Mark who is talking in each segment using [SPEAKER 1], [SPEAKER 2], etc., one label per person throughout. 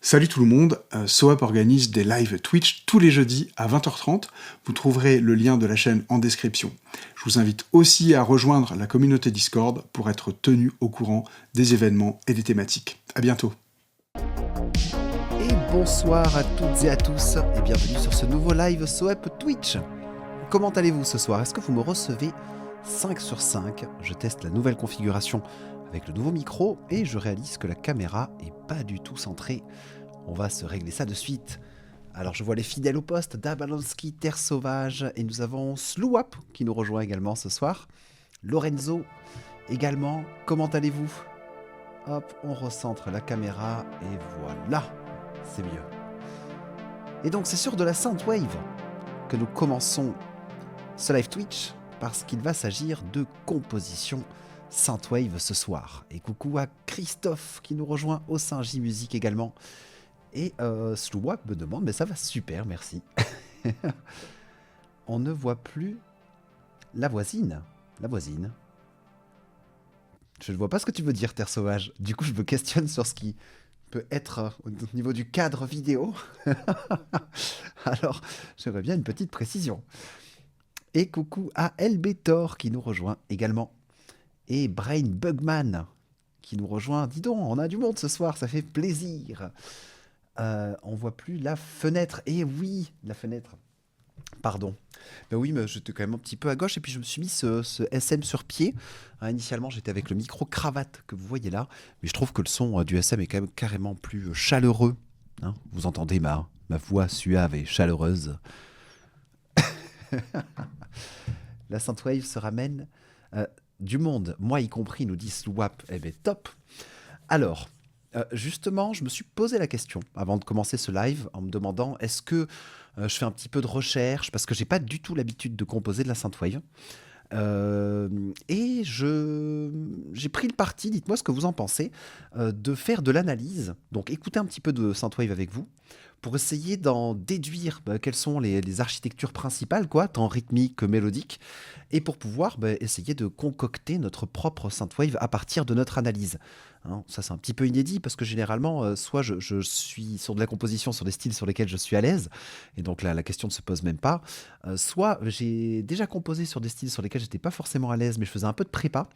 [SPEAKER 1] Salut tout le monde, SoUp organise des lives Twitch tous les jeudis à 20h30. Vous trouverez le lien de la chaîne en description. Je vous invite aussi à rejoindre la communauté Discord pour être tenu au courant des événements et des thématiques. À bientôt.
[SPEAKER 2] Et bonsoir à toutes et à tous et bienvenue sur ce nouveau live SoUp Twitch. Comment allez-vous ce soir? Est-ce que vous me recevez 5 sur 5? Je teste la nouvelle configuration avec le nouveau micro et je réalise que la caméra est pas du tout centrée. On va se régler ça de suite. Alors je vois les fidèles au poste, Dabalonski, Terre Sauvage, et nous avons Sluwap qui nous rejoint également ce soir. Lorenzo également. Comment allez-vous? Hop, on recentre la caméra et voilà, c'est mieux. Et donc c'est sur de la Synthwave que nous commençons ce live Twitch parce qu'il va s'agir de composition Synthwave ce soir. Et coucou à Christophe qui nous rejoint au sein J-Music également. Et Sluwap me demande, mais ça va super, merci. On ne voit plus la voisine. La voisine. Je ne vois pas ce que tu veux dire, Terre Sauvage. Du coup, je me questionne sur ce qui peut être au niveau du cadre vidéo. Alors, j'aimerais bien une petite précision. Et coucou à LBTOR qui nous rejoint également. Et Brain Bugman qui nous rejoint. Dis donc, on a du monde ce soir, ça fait plaisir. On voit plus la fenêtre. Et oui, la fenêtre. Pardon. Ben oui, mais j'étais quand même un petit peu à gauche et puis je me suis mis ce SM sur pied. Initialement, j'étais avec le micro cravate que vous voyez là, mais je trouve que le son du SM est quand même carrément plus chaleureux. Hein, vous entendez ma voix suave et chaleureuse. La Synthwave se ramène du monde, moi y compris, nous dit Sluwap. Eh ben top. Alors, justement, je me suis posé la question avant de commencer ce live en me demandant est-ce que je fais un petit peu de recherche parce que j'ai pas du tout l'habitude de composer de la Synthwave. Et j'ai pris le parti, dites-moi ce que vous en pensez, de faire de l'analyse, donc écouter un petit peu de Synthwave avec vous, pour essayer d'en déduire quelles sont les architectures principales, quoi, tant rythmiques que mélodiques, et pour pouvoir essayer de concocter notre propre Synthwave à partir de notre analyse. Hein, ça c'est un petit peu inédit parce que généralement, soit je suis sur de la composition sur des styles sur lesquels je suis à l'aise, et donc là la question ne se pose même pas, soit j'ai déjà composé sur des styles sur lesquels j'étais pas forcément à l'aise, mais je faisais un peu de prépa,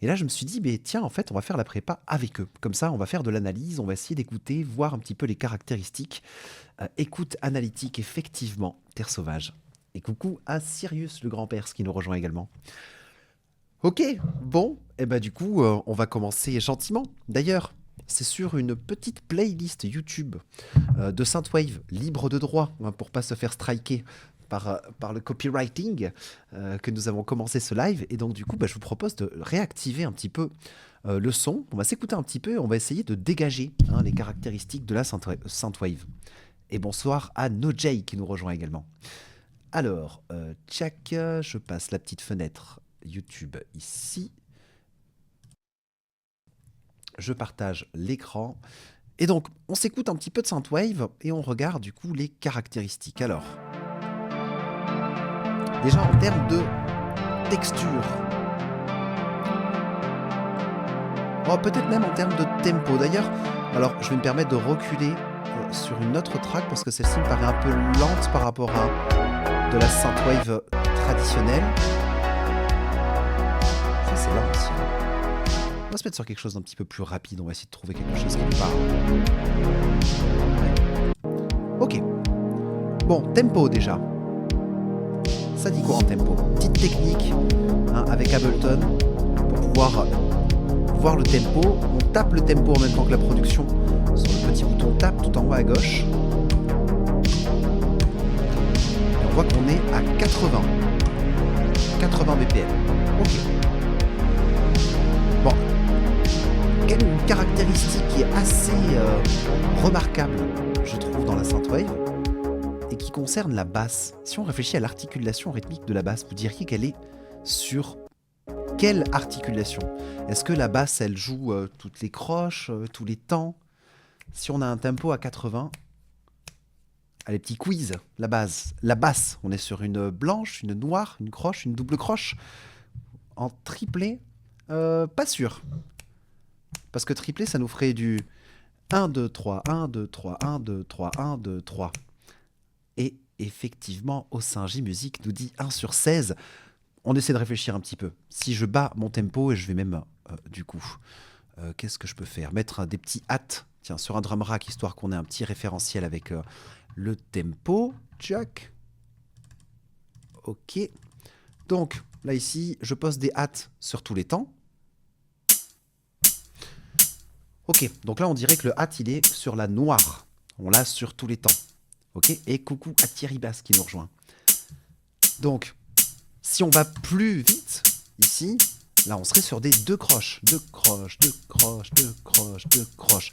[SPEAKER 2] et là je me suis dit, mais tiens, en fait on va faire la prépa avec eux, comme ça on va faire de l'analyse, on va essayer d'écouter, voir un petit peu les caractéristiques. Écoute analytique, effectivement, Terre Sauvage. Et coucou à Sirius, le grand-père, qui nous rejoint également. Ok, bon, et du coup, on va commencer gentiment. D'ailleurs, c'est sur une petite playlist YouTube de Synthwave, libre de droit, hein, pour pas se faire striker par le copywriting, que nous avons commencé ce live. Et donc, du coup, je vous propose de réactiver un petit peu le son. On va s'écouter un petit peu et on va essayer de dégager les caractéristiques de la Synthwave. Et bonsoir à NoJay qui nous rejoint également. Alors, tchac, je passe la petite fenêtre YouTube ici. Je partage l'écran. Et donc, on s'écoute un petit peu de Synthwave et on regarde du coup les caractéristiques. Alors, déjà en termes de texture. Oh, peut-être même en termes de tempo. D'ailleurs, alors je vais me permettre de reculer sur une autre track parce que celle-ci me paraît un peu lente par rapport à de la Synthwave traditionnelle. Ça c'est là aussi. On va se mettre sur quelque chose d'un petit peu plus rapide, on va essayer de trouver quelque chose qui nous parle. Ouais. Ok. Bon, tempo déjà. Ça dit quoi en tempo? Petite technique avec Ableton pour pouvoir voir le tempo. On tape le tempo en même temps que la production sur le petit bouton tap tout en haut à gauche. Et on voit qu'on est à 80 BPM. Ok. Bon. Une caractéristique qui est assez remarquable, je trouve, dans la Synthwave, et qui concerne la basse. Si on réfléchit à l'articulation rythmique de la basse, vous diriez qu'elle est sur quelle articulation? Est-ce que la basse, elle joue toutes les croches, tous les temps? Si on a un tempo à 80, allez, petit quiz, la basse, on est sur une blanche, une noire, une croche, une double croche. En triplé, pas sûr. Parce que triplé, ça nous ferait du 1, 2, 3, 1, 2, 3, 1, 2, 3, 1, 2, 3. Et effectivement, Osinji Music nous dit 1 sur 16. On essaie de réfléchir un petit peu. Si je bats mon tempo, et je vais même, qu'est-ce que je peux faire? Mettre des petits hats, tiens, sur un drum rack, histoire qu'on ait un petit référentiel avec le tempo. Tchac. Ok. Donc, là, ici, je pose des hats sur tous les temps. Ok, donc là, on dirait que le hat, il est sur la noire. On l'a sur tous les temps. Ok, et coucou à Thierry Basse qui nous rejoint. Donc, si on va plus vite, ici, là, on serait sur des 2 croches. 2 croches, 2 croches, 2 croches, 2 croches.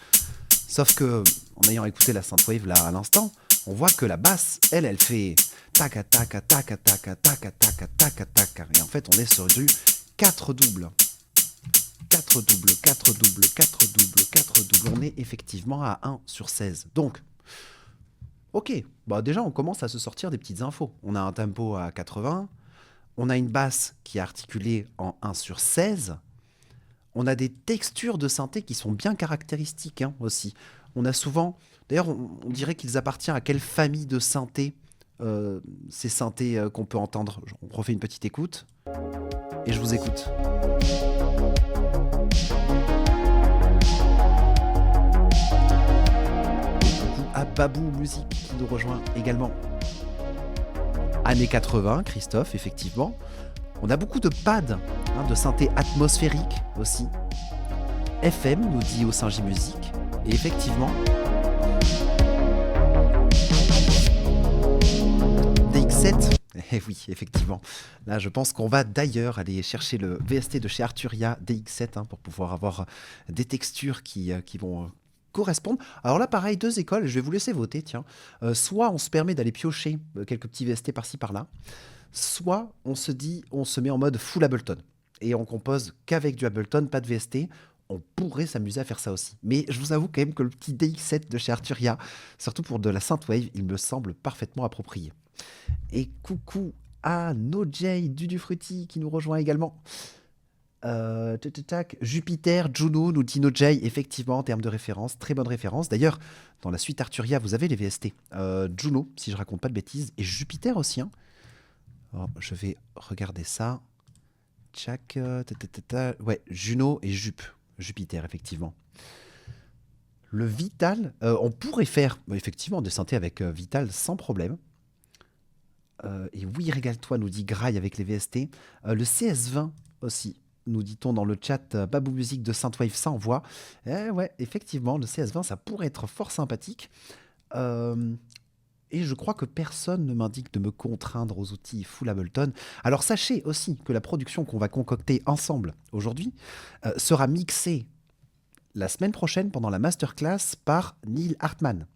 [SPEAKER 2] Sauf que, en ayant écouté la synthwave là à l'instant, on voit que la basse, elle fait taca taca taca taca taca taca taca taca. Et en fait, on est sur du 4 doubles. 4 doubles, 4 doubles, 4 doubles, 4 doubles. On est effectivement à 1 sur 16. Donc, ok, bah déjà on commence à se sortir des petites infos. On a un tempo à 80, on a une basse qui est articulée en 1 sur 16, on a des textures de synthé qui sont bien caractéristiques aussi. On a souvent, d'ailleurs on dirait qu'ils appartiennent à quelle famille de synthé, ces synthés qu'on peut entendre. On refait une petite écoute, et je vous écoute. À Babou Music qui nous rejoint également. Années 80, Christophe, effectivement. On a beaucoup de pads, de synthé atmosphérique aussi. FM nous dit Osinji Music. Et effectivement, DX7. Eh oui, effectivement. Là, je pense qu'on va d'ailleurs aller chercher le VST de chez Arturia DX7 pour pouvoir avoir des textures qui vont correspondre. Alors là, pareil, 2 écoles, je vais vous laisser voter, tiens. Soit on se permet d'aller piocher quelques petits VST par-ci par-là, soit on se dit, on se met en mode full Ableton et on compose qu'avec du Ableton, pas de VST. On pourrait s'amuser à faire ça aussi. Mais je vous avoue quand même que le petit DX7 de chez Arturia, surtout pour de la synthwave, il me semble parfaitement approprié. Et coucou à NoJ Dudufrutti qui nous rejoint également. Jupiter, Juno, nous dit NoJ, effectivement, en termes de référence, très bonne référence. D'ailleurs, dans la suite Arturia, vous avez les VST. Juno, si je raconte pas de bêtises, et Jupiter aussi. Alors, je vais regarder ça. Tchac, ouais, Juno et Jupiter, effectivement. Le Vital, on pourrait faire effectivement des synthés avec Vital sans problème. Et oui, régale-toi, nous dit Graille avec les VST. Le CS20 aussi. Nous dit-on dans le chat, Babou Music de Synthwave, ça envoie. Ouais, effectivement, le CS20, ça pourrait être fort sympathique. Et je crois que personne ne m'indique de me contraindre aux outils full Ableton. Alors sachez aussi que la production qu'on va concocter ensemble aujourd'hui sera mixée la semaine prochaine pendant la masterclass par Neil Hartmann.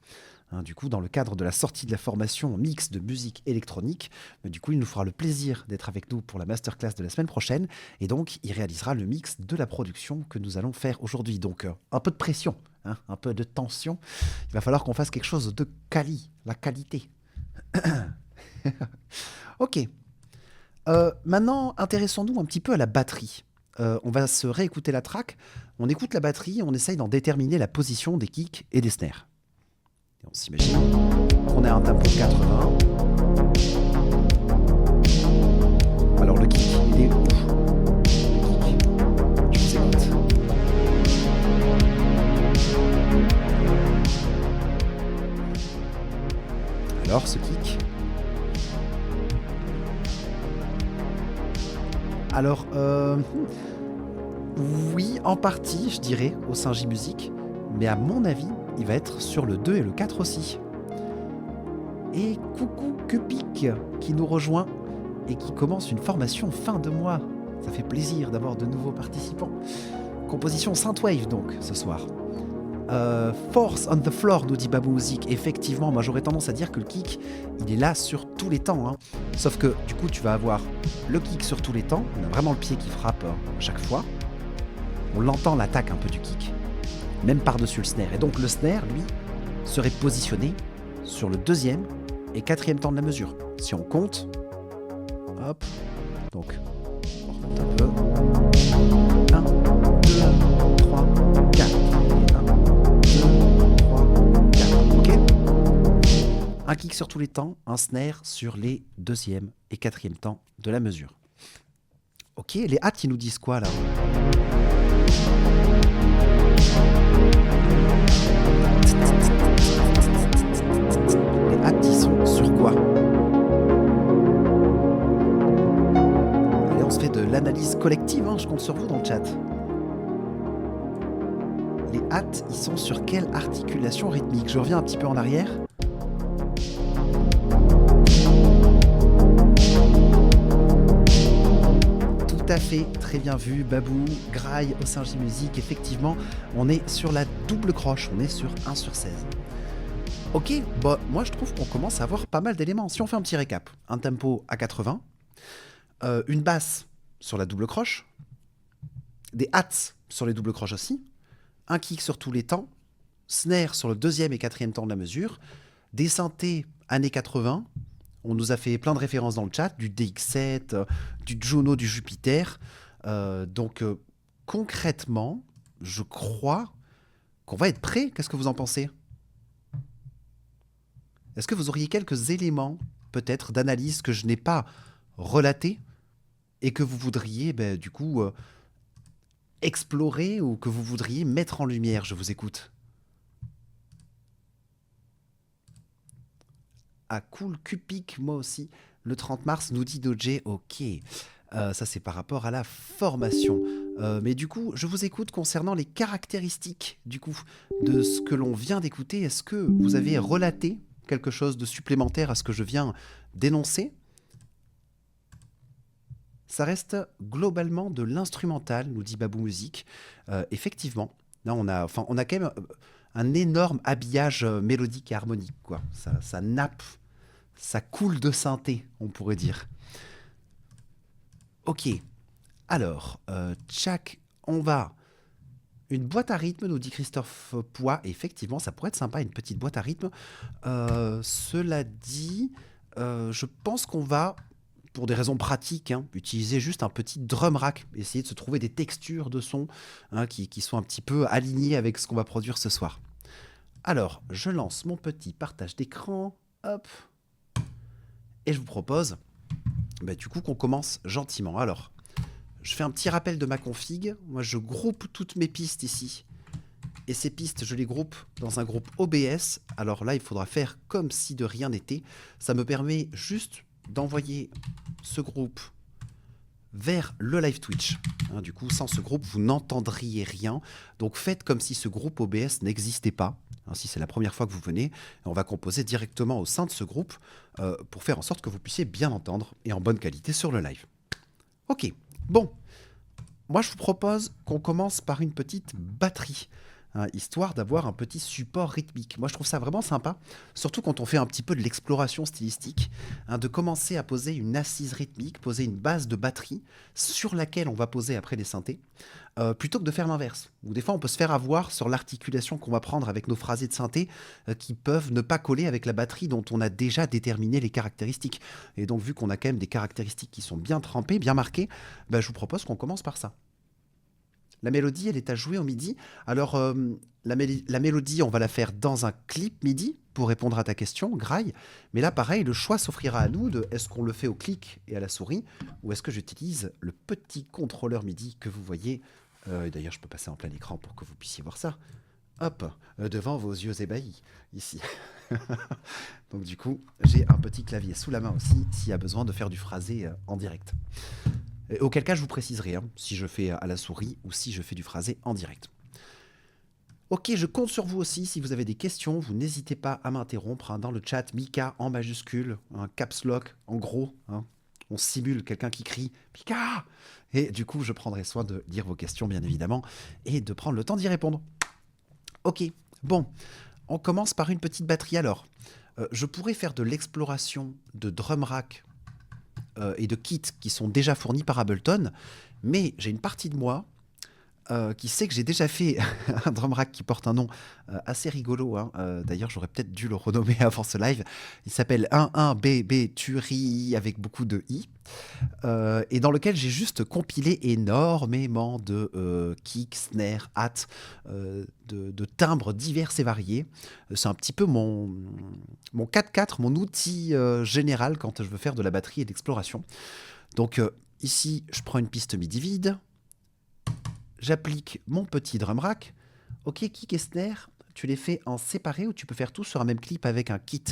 [SPEAKER 2] Du coup, dans le cadre de la sortie de la formation mix de musique électronique, du coup, il nous fera le plaisir d'être avec nous pour la masterclass de la semaine prochaine. Et donc, il réalisera le mix de la production que nous allons faire aujourd'hui. Donc, un peu de pression, un peu de tension. Il va falloir qu'on fasse quelque chose de la qualité. Ok. Maintenant, intéressons-nous un petit peu à la batterie. On va se réécouter la track. On écoute la batterie, on essaye d'en déterminer la position des kicks et des snares. On s'imagine qu'on a un tempo de 80. Alors le kick, il est où? Le kick, je vous écoute. Alors ce kick. Alors, oui, en partie, je dirais, Osinji Music, mais à mon avis, il va être sur le 2 et le 4 aussi. Et coucou Cupik qui nous rejoint et qui commence une formation fin de mois. Ça fait plaisir d'avoir de nouveaux participants. Composition Synthwave donc ce soir. Force on the floor nous dit Babou Music. Effectivement, moi j'aurais tendance à dire que le kick il est là sur tous les temps. Sauf que du coup tu vas avoir le kick sur tous les temps. On a vraiment le pied qui frappe chaque fois. On l'entend l'attaque un peu du kick. Même par-dessus le snare. Et donc le snare, lui, serait positionné sur le 2e et 4e temps de la mesure. Si on compte, hop, donc, on remonte un peu. 1, 2, 3, 4. 1, 2, Un kick sur tous les temps, un snare sur les deuxième et quatrième temps de la mesure. Ok, les hats, ils nous disent quoi là? Les hats, ils sont sur quoi? Allez, on se fait de l'analyse collective, hein, je compte sur vous dans le chat. Les hats, ils sont sur quelle articulation rythmique? Je reviens un petit peu en arrière. Tout à fait, très bien vu, Babou, Graille, Osingy Music, effectivement, on est sur la double croche, on est sur 1 sur 16. Ok, bah, moi je trouve qu'on commence à avoir pas mal d'éléments. Si on fait un petit récap, un tempo à 80, une basse sur la double croche, des hats sur les doubles croches aussi, un kick sur tous les temps, snare sur le deuxième et quatrième temps de la mesure, des synthés années 80. On nous a fait plein de références dans le chat, du DX7, du Juno, du Jupiter. Donc concrètement, je crois qu'on va être prêt. Qu'est-ce que vous en pensez? Est-ce que vous auriez quelques éléments, peut-être, d'analyse que je n'ai pas relatés et que vous voudriez, du coup, explorer ou que vous voudriez mettre en lumière? Je vous écoute. Ah, cool, Cupic, moi aussi. Le 30 mars, nous dit Dodge. Ok. Ça, c'est par rapport à la formation. Mais du coup, je vous écoute concernant les caractéristiques du coup, de ce que l'on vient d'écouter. Est-ce que vous avez relaté quelque chose de supplémentaire à ce que je viens d'énoncer? Ça reste globalement de l'instrumental, nous dit Babou Music. Effectivement, là, on a quand même un énorme habillage mélodique et harmonique, quoi. Ça nappe, ça coule de synthé, on pourrait dire. Ok, alors, tchac, on va... Une boîte à rythme, nous dit Christophe Poix. Effectivement, ça pourrait être sympa, une petite boîte à rythme. Cela dit, je pense qu'on va, pour des raisons pratiques, utiliser juste un petit drum rack, essayer de se trouver des textures de son qui sont un petit peu alignées avec ce qu'on va produire ce soir. Alors, je lance mon petit partage d'écran, hop, et je vous propose, du coup, qu'on commence gentiment. Alors, je fais un petit rappel de ma config. Moi, je groupe toutes mes pistes ici. Et ces pistes, je les groupe dans un groupe OBS. Alors là, il faudra faire comme si de rien n'était. Ça me permet juste d'envoyer ce groupe vers le live Twitch. Du coup, sans ce groupe, vous n'entendriez rien. Donc, faites comme si ce groupe OBS n'existait pas. Si c'est la première fois que vous venez, on va composer directement au sein de ce groupe pour faire en sorte que vous puissiez bien entendre et en bonne qualité sur le live. Ok. Bon, moi je vous propose qu'on commence par une petite batterie, histoire d'avoir un petit support rythmique. Moi je trouve ça vraiment sympa, surtout quand on fait un petit peu de l'exploration stylistique, de commencer à poser une assise rythmique, poser une base de batterie sur laquelle on va poser après les synthés, plutôt que de faire l'inverse. Ou des fois on peut se faire avoir sur l'articulation qu'on va prendre avec nos phrasés de synthé qui peuvent ne pas coller avec la batterie dont on a déjà déterminé les caractéristiques. Et donc vu qu'on a quand même des caractéristiques qui sont bien trempées, bien marquées, je vous propose qu'on commence par ça. La mélodie, elle est à jouer au MIDI. Alors, la mélodie, on va la faire dans un clip MIDI, pour répondre à ta question, Graille. Mais là, pareil, le choix s'offrira à nous de est-ce qu'on le fait au clic et à la souris, ou est-ce que j'utilise le petit contrôleur MIDI que vous voyez. D'ailleurs, je peux passer en plein écran pour que vous puissiez voir ça. Hop, devant vos yeux ébahis, ici. Donc du coup, j'ai un petit clavier sous la main aussi, s'il y a besoin de faire du phrasé en direct. Auquel cas, je vous préciserai si je fais à la souris ou si je fais du phrasé en direct. Ok, je compte sur vous aussi. Si vous avez des questions, vous n'hésitez pas à m'interrompre dans le chat. Mika en majuscule, caps lock en gros. On simule quelqu'un qui crie « Mika !» Et du coup, je prendrai soin de lire vos questions, bien évidemment, et de prendre le temps d'y répondre. Ok, bon, on commence par une petite batterie alors. Je pourrais faire de l'exploration de drum rack et de kits qui sont déjà fournis par Ableton, mais j'ai une partie de moi qui sait que j'ai déjà fait un drum rack qui porte un nom assez rigolo, hein. D'ailleurs, j'aurais peut-être dû le renommer avant ce live. Il s'appelle 11BB Tuerie avec beaucoup de i, et dans lequel j'ai juste compilé énormément de kicks, snares, hats, de timbres divers et variés. C'est un petit peu mon 4x4, mon outil général quand je veux faire de la batterie et de l'exploration. Donc ici, je prends une piste MIDI vide, j'applique mon petit drum rack. Ok, kick et snare, tu les fais en séparé ou tu peux faire tout sur un même clip avec un kit,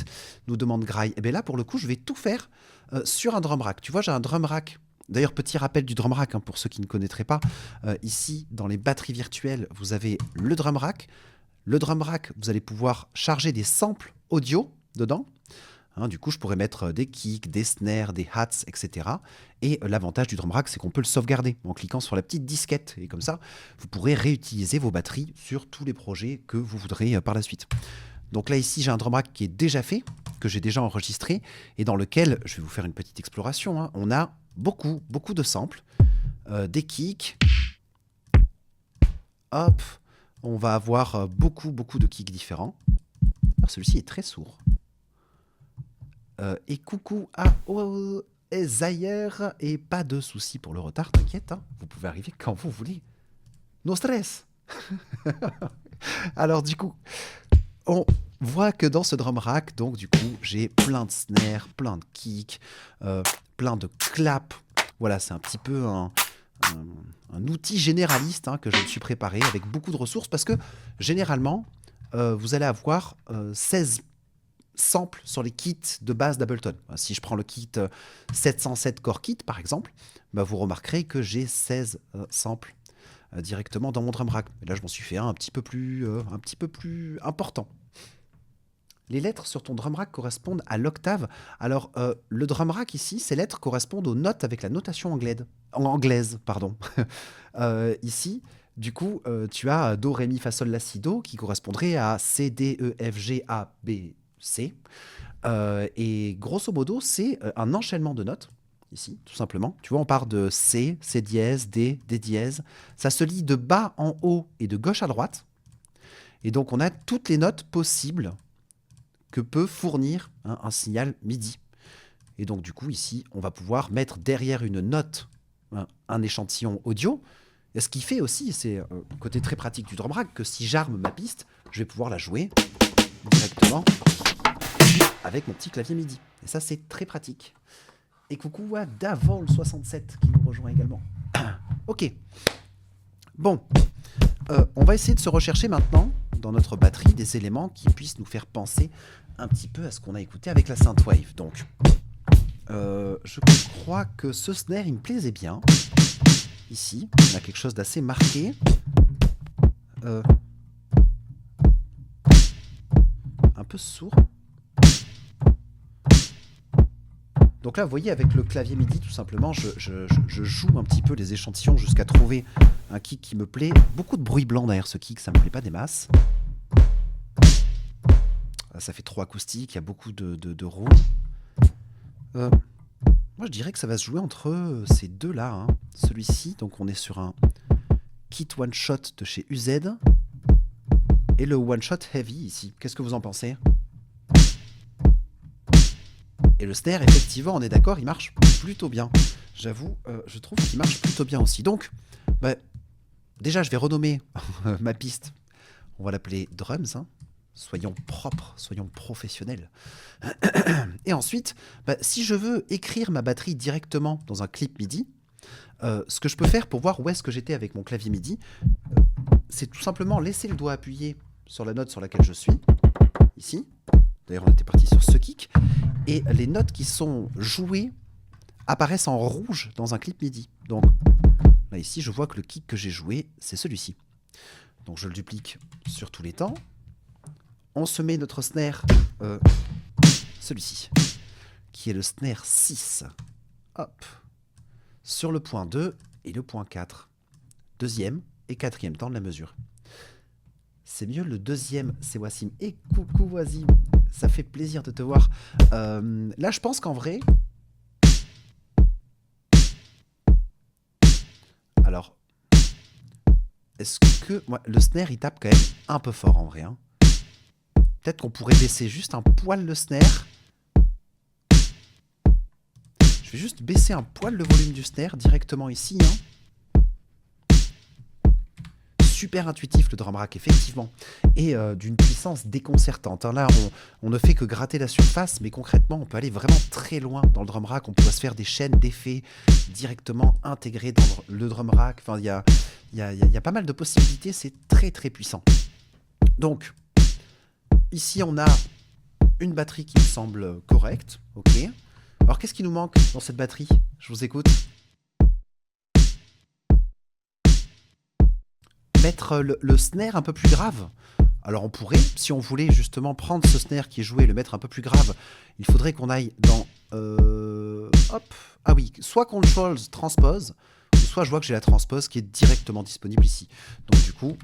[SPEAKER 2] nous demande Grail. Et bien là, pour le coup, je vais tout faire sur un drum rack. Tu vois, j'ai un drum rack. D'ailleurs, petit rappel du drum rack, hein, pour ceux qui ne connaîtraient pas. Ici, dans les batteries virtuelles, vous avez le drum rack. Le drum rack, vous allez pouvoir charger des samples audio dedans. Hein, du coup, je pourrais mettre des kicks, des snares, des hats, etc. Et l'avantage du drum rack, c'est qu'on peut le sauvegarder en cliquant sur la petite disquette. Et comme ça, vous pourrez réutiliser vos batteries sur tous les projets que vous voudrez par la suite. Donc là, ici, j'ai un drum rack qui est déjà fait, que j'ai déjà enregistré, et dans lequel, je vais vous faire une petite exploration, hein, on a beaucoup de samples, des kicks. Hop, on va avoir beaucoup de kicks différents. Alors, celui-ci est très sourd. Et coucou à Zaire, et pas de soucis pour le retard, t'inquiète, hein, vous pouvez arriver quand vous voulez. No stress. Alors du coup, on voit que dans ce drum rack, donc du coup, j'ai plein de snares, plein de kicks, plein de claps. Voilà, c'est un petit peu un outil généraliste, hein, que je me suis préparé avec beaucoup de ressources parce que généralement, vous allez avoir 16 samples sur les kits de base d'Ableton. Si je prends le kit 707 Core Kit par exemple, vous remarquerez que j'ai 16 samples directement dans mon drum rack. Et là, je m'en suis fait un petit peu plus important. Les lettres sur ton drum rack correspondent à l'octave. Alors, le drum rack ici, ces lettres correspondent aux notes avec la notation anglaise. Ici, du coup, tu as Do, Ré, Mi, Fa, Sol, La, Si, Do qui correspondrait à C, D, E, F, G, A, B, C. Et grosso modo, c'est un enchaînement de notes, ici, tout simplement. Tu vois, on part de C, C dièse, D, D dièse. Ça se lit de bas en haut et de gauche à droite. Et donc, on a toutes les notes possibles que peut fournir un signal MIDI. Et donc, du coup, ici, on va pouvoir mettre derrière une note un échantillon audio. Et ce qui fait aussi, c'est côté très pratique du drum rack, que si j'arme ma piste, je vais pouvoir la jouer directement avec mon petit clavier MIDI. Et ça, c'est très pratique. Et coucou à Davol67 qui nous rejoint également. Ok. Bon. On va essayer de se rechercher maintenant dans notre batterie des éléments qui puissent nous faire penser un petit peu à ce qu'on a écouté avec la synthwave. Donc, je crois que ce snare, il me plaisait bien. Ici, on a quelque chose d'assez marqué. Un peu sourd. Donc là, vous voyez, avec le clavier MIDI, tout simplement, je joue un petit peu les échantillons jusqu'à trouver un kick qui me plaît. Beaucoup de bruit blanc derrière ce kick, ça me plaît pas des masses. Ça fait trop acoustique, il y a beaucoup de roues. Moi, je dirais que ça va se jouer entre ces deux-là, hein. Celui-ci, donc on est sur un kit one-shot de chez UZ, et le one-shot heavy ici. Qu'est-ce que vous en pensez ? Et le snare, effectivement, on est d'accord, il marche plutôt bien. J'avoue, je trouve qu'il marche plutôt bien aussi. Donc, déjà, je vais renommer ma piste. On va l'appeler Drums, hein. Soyons propres, soyons professionnels. Et ensuite, si je veux écrire ma batterie directement dans un clip MIDI, ce que je peux faire pour voir où est-ce que j'étais avec mon clavier MIDI, c'est tout simplement laisser le doigt appuyé sur la note sur laquelle je suis, ici. D'ailleurs, on était parti sur ce kick. Et les notes qui sont jouées apparaissent en rouge dans un clip MIDI. Donc, là, ici, je vois que le kick que j'ai joué, c'est celui-ci. Donc, je le duplique sur tous les temps. On se met notre snare, celui-ci, qui est le snare 6. Hop. Sur le point 2 et le point 4. Deuxième et quatrième temps de la mesure. C'est mieux, le deuxième, c'est Wassim. Et coucou Wassim, ça fait plaisir de te voir. Là, je pense qu'en vrai... Alors, est-ce que... Ouais, le snare, il tape quand même un peu fort en vrai. Hein. Peut-être qu'on pourrait baisser juste un poil le snare. Je vais juste baisser un poil le volume du snare directement ici. Hein. Super intuitif le drum rack, effectivement. Et d'une puissance déconcertante. Hein. Là, on ne fait que gratter la surface, mais concrètement, on peut aller vraiment très loin dans le drum rack. On pourrait se faire des chaînes d'effets directement intégrées dans le drum rack. Enfin, il y a pas mal de possibilités. C'est très, très puissant. Donc, ici, on a une batterie qui me semble correcte. Ok. Alors, qu'est-ce qui nous manque dans cette batterie? Je vous écoute. Mettre le snare un peu plus grave. Alors, on pourrait, si on voulait justement prendre ce snare qui est joué et le mettre un peu plus grave, il faudrait qu'on aille dans... hop. Ah oui, soit Controls Transpose, soit je vois que j'ai la transpose qui est directement disponible ici. Donc, du coup...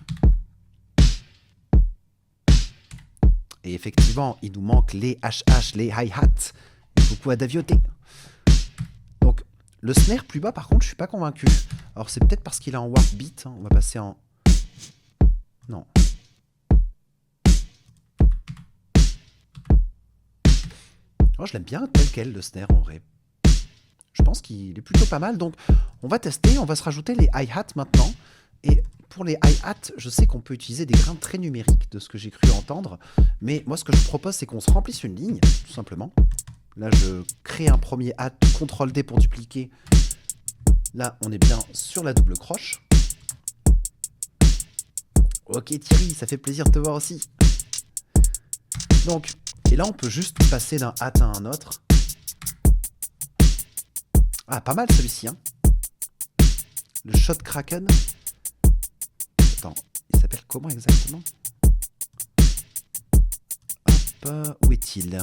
[SPEAKER 2] Et effectivement, il nous manque les HH, les hi-hats. Beaucoup à davioter. Donc, le snare plus bas, par contre, je suis pas convaincu. Alors, c'est peut-être parce qu'il est en warp beat. Hein. On va passer en... Non. Oh, je l'aime bien tel quel, le snare, en vrai. Je pense qu'il est plutôt pas mal. Donc, on va tester. On va se rajouter les hi-hats maintenant. Et pour les hi-hats, je sais qu'on peut utiliser des grains très numériques de ce que j'ai cru entendre. Mais moi, ce que je propose, c'est qu'on se remplisse une ligne, tout simplement. Là, je crée un premier hat, CTRL-D pour dupliquer. Là, on est bien sur la double croche. Ok Thierry, ça fait plaisir de te voir aussi. Donc, et là, on peut juste passer d'un hat à un autre. Ah, pas mal celui-ci, hein. Le Shot Kraken. Attends, il s'appelle comment exactement? Hop, où est-il?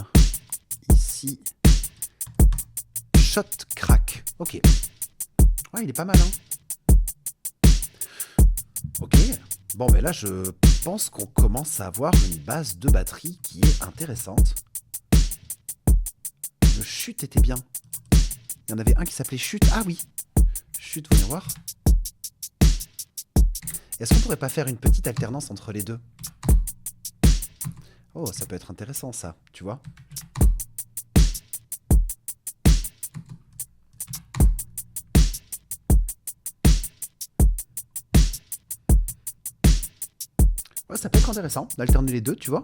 [SPEAKER 2] Ici. Shot Crack. Ok. Ouais, il est pas mal, hein. Ok. Bon, ben là, je pense qu'on commence à avoir une base de batterie qui est intéressante. Le chute était bien. Il y en avait un qui s'appelait chute. Ah oui. Chute, voyons voir. Est-ce qu'on pourrait pas faire une petite alternance entre les deux? Oh, ça peut être intéressant, ça. Tu vois? Ouais, ça peut être intéressant d'alterner les deux, tu vois.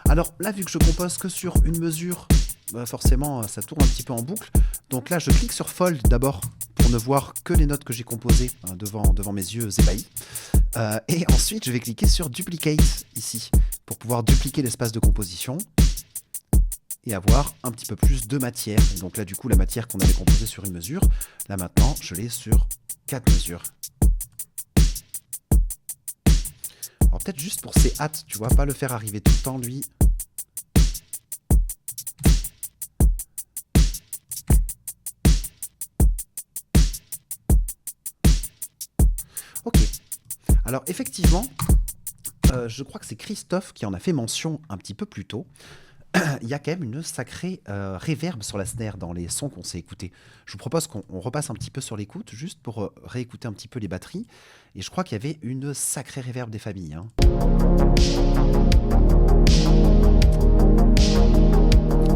[SPEAKER 2] Alors là, vu que je compose que sur une mesure, bah forcément, ça tourne un petit peu en boucle. Donc là, je clique sur Fold d'abord pour ne voir que les notes que j'ai composées hein, devant mes yeux ébahis. Et ensuite, je vais cliquer sur Duplicate ici pour pouvoir dupliquer l'espace de composition et avoir un petit peu plus de matière. Et donc là, du coup, la matière qu'on avait composée sur une mesure, là maintenant, je l'ai sur 4 mesures. Alors peut-être juste pour ces hâtes, tu vois, pas le faire arriver tout le temps, lui. Ok. Alors effectivement, je crois que c'est Christophe qui en a fait mention un petit peu plus tôt. Il y a quand même une sacrée reverb sur la snare dans les sons qu'on s'est écoutés. Je vous propose qu'on repasse un petit peu sur l'écoute, juste pour réécouter un petit peu les batteries. Et je crois qu'il y avait une sacrée reverb des familles. Hein.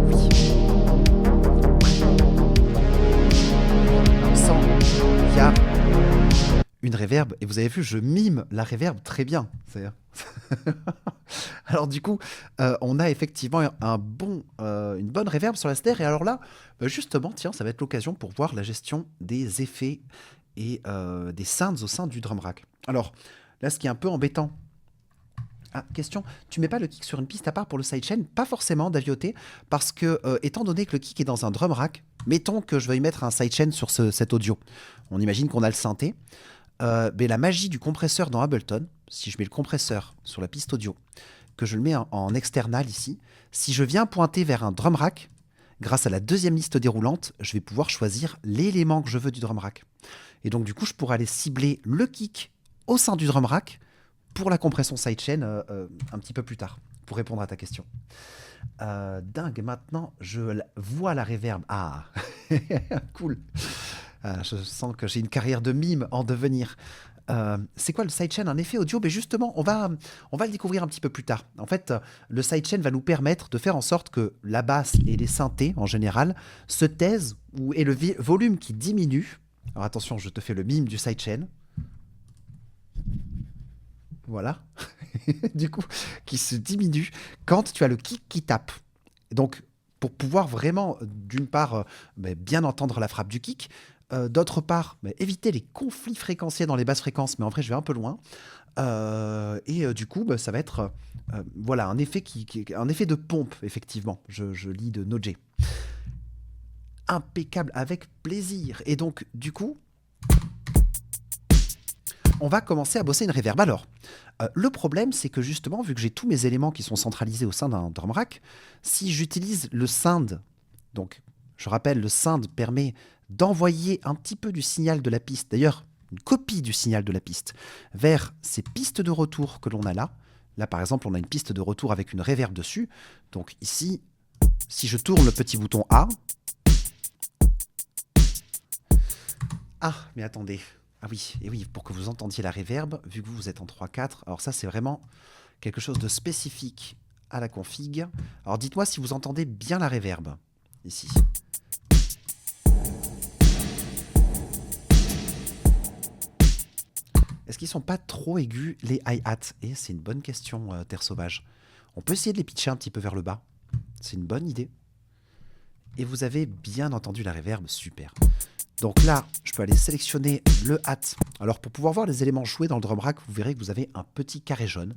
[SPEAKER 2] Oui. On sent qu'il y a une reverb. Et vous avez vu, je mime la reverb très bien. Alors du coup, on a effectivement une bonne reverb sur la snare. Et alors là, justement, tiens, ça va être l'occasion pour voir la gestion des effets et des sounds au sein du drum rack. Alors là, ce qui est un peu embêtant. Ah, question, tu mets pas le kick sur une piste à part pour le sidechain? Pas forcément, Davioté, parce que étant donné que le kick est dans un drum rack, mettons que je veuille mettre un sidechain sur cet audio. On imagine qu'on a le synthé. Mais la magie du compresseur dans Ableton, si je mets le compresseur sur la piste audio, que je le mets en external ici, si je viens pointer vers un drum rack, grâce à la deuxième liste déroulante, je vais pouvoir choisir l'élément que je veux du drum rack. Et donc du coup, je pourrais aller cibler le kick au sein du drum rack pour la compression sidechain un petit peu plus tard, pour répondre à ta question. Dingue, maintenant, je vois la reverb. Ah, cool. Je sens que j'ai une carrière de mime en devenir. C'est quoi le sidechain? Un effet audio? Mais justement, on va le découvrir un petit peu plus tard. En fait, le sidechain va nous permettre de faire en sorte que la basse et les synthés, en général, se taisent et le volume qui diminue. Alors attention, je te fais le mime du sidechain. Voilà. Du coup, qui se diminue quand tu as le kick qui tape. Donc, pour pouvoir vraiment, d'une part, bien entendre la frappe du kick, d'autre part, éviter les conflits fréquentiels dans les basses fréquences, mais en vrai, je vais un peu loin. Du coup, ça va être voilà, un effet, un effet de pompe, effectivement. Je lis de Nojé. Impeccable, avec plaisir. Et donc, du coup, on va commencer à bosser une reverb. Alors, le problème, c'est que justement, vu que j'ai tous mes éléments qui sont centralisés au sein d'un drum rack, si j'utilise le synth, donc je rappelle, le synth permet d'envoyer un petit peu du signal de la piste, d'ailleurs une copie du signal de la piste, vers ces pistes de retour que l'on a là. Là, par exemple, on a une piste de retour avec une reverb dessus. Donc ici, si je tourne le petit bouton A... Ah, mais attendez. Ah oui, et oui, pour que vous entendiez la reverb, vu que vous êtes en 3/4, alors ça c'est vraiment quelque chose de spécifique à la config. Alors dites-moi si vous entendez bien la reverb, ici. Est-ce qu'ils sont pas trop aigus, les hi-hats? Et c'est une bonne question, Terre Sauvage. On peut essayer de les pitcher un petit peu vers le bas. C'est une bonne idée. Et vous avez bien entendu la reverb, super. Donc là, je peux aller sélectionner le hat. Alors pour pouvoir voir les éléments joués dans le drum rack, vous verrez que vous avez un petit carré jaune.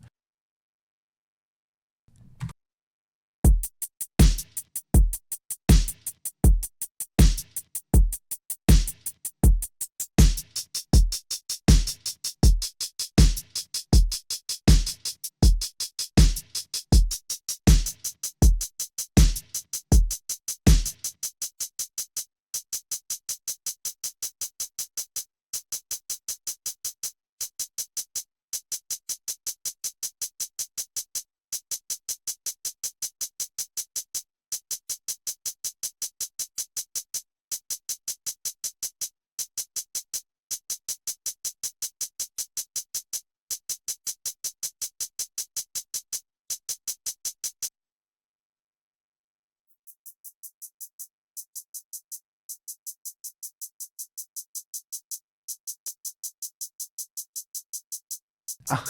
[SPEAKER 2] Ah,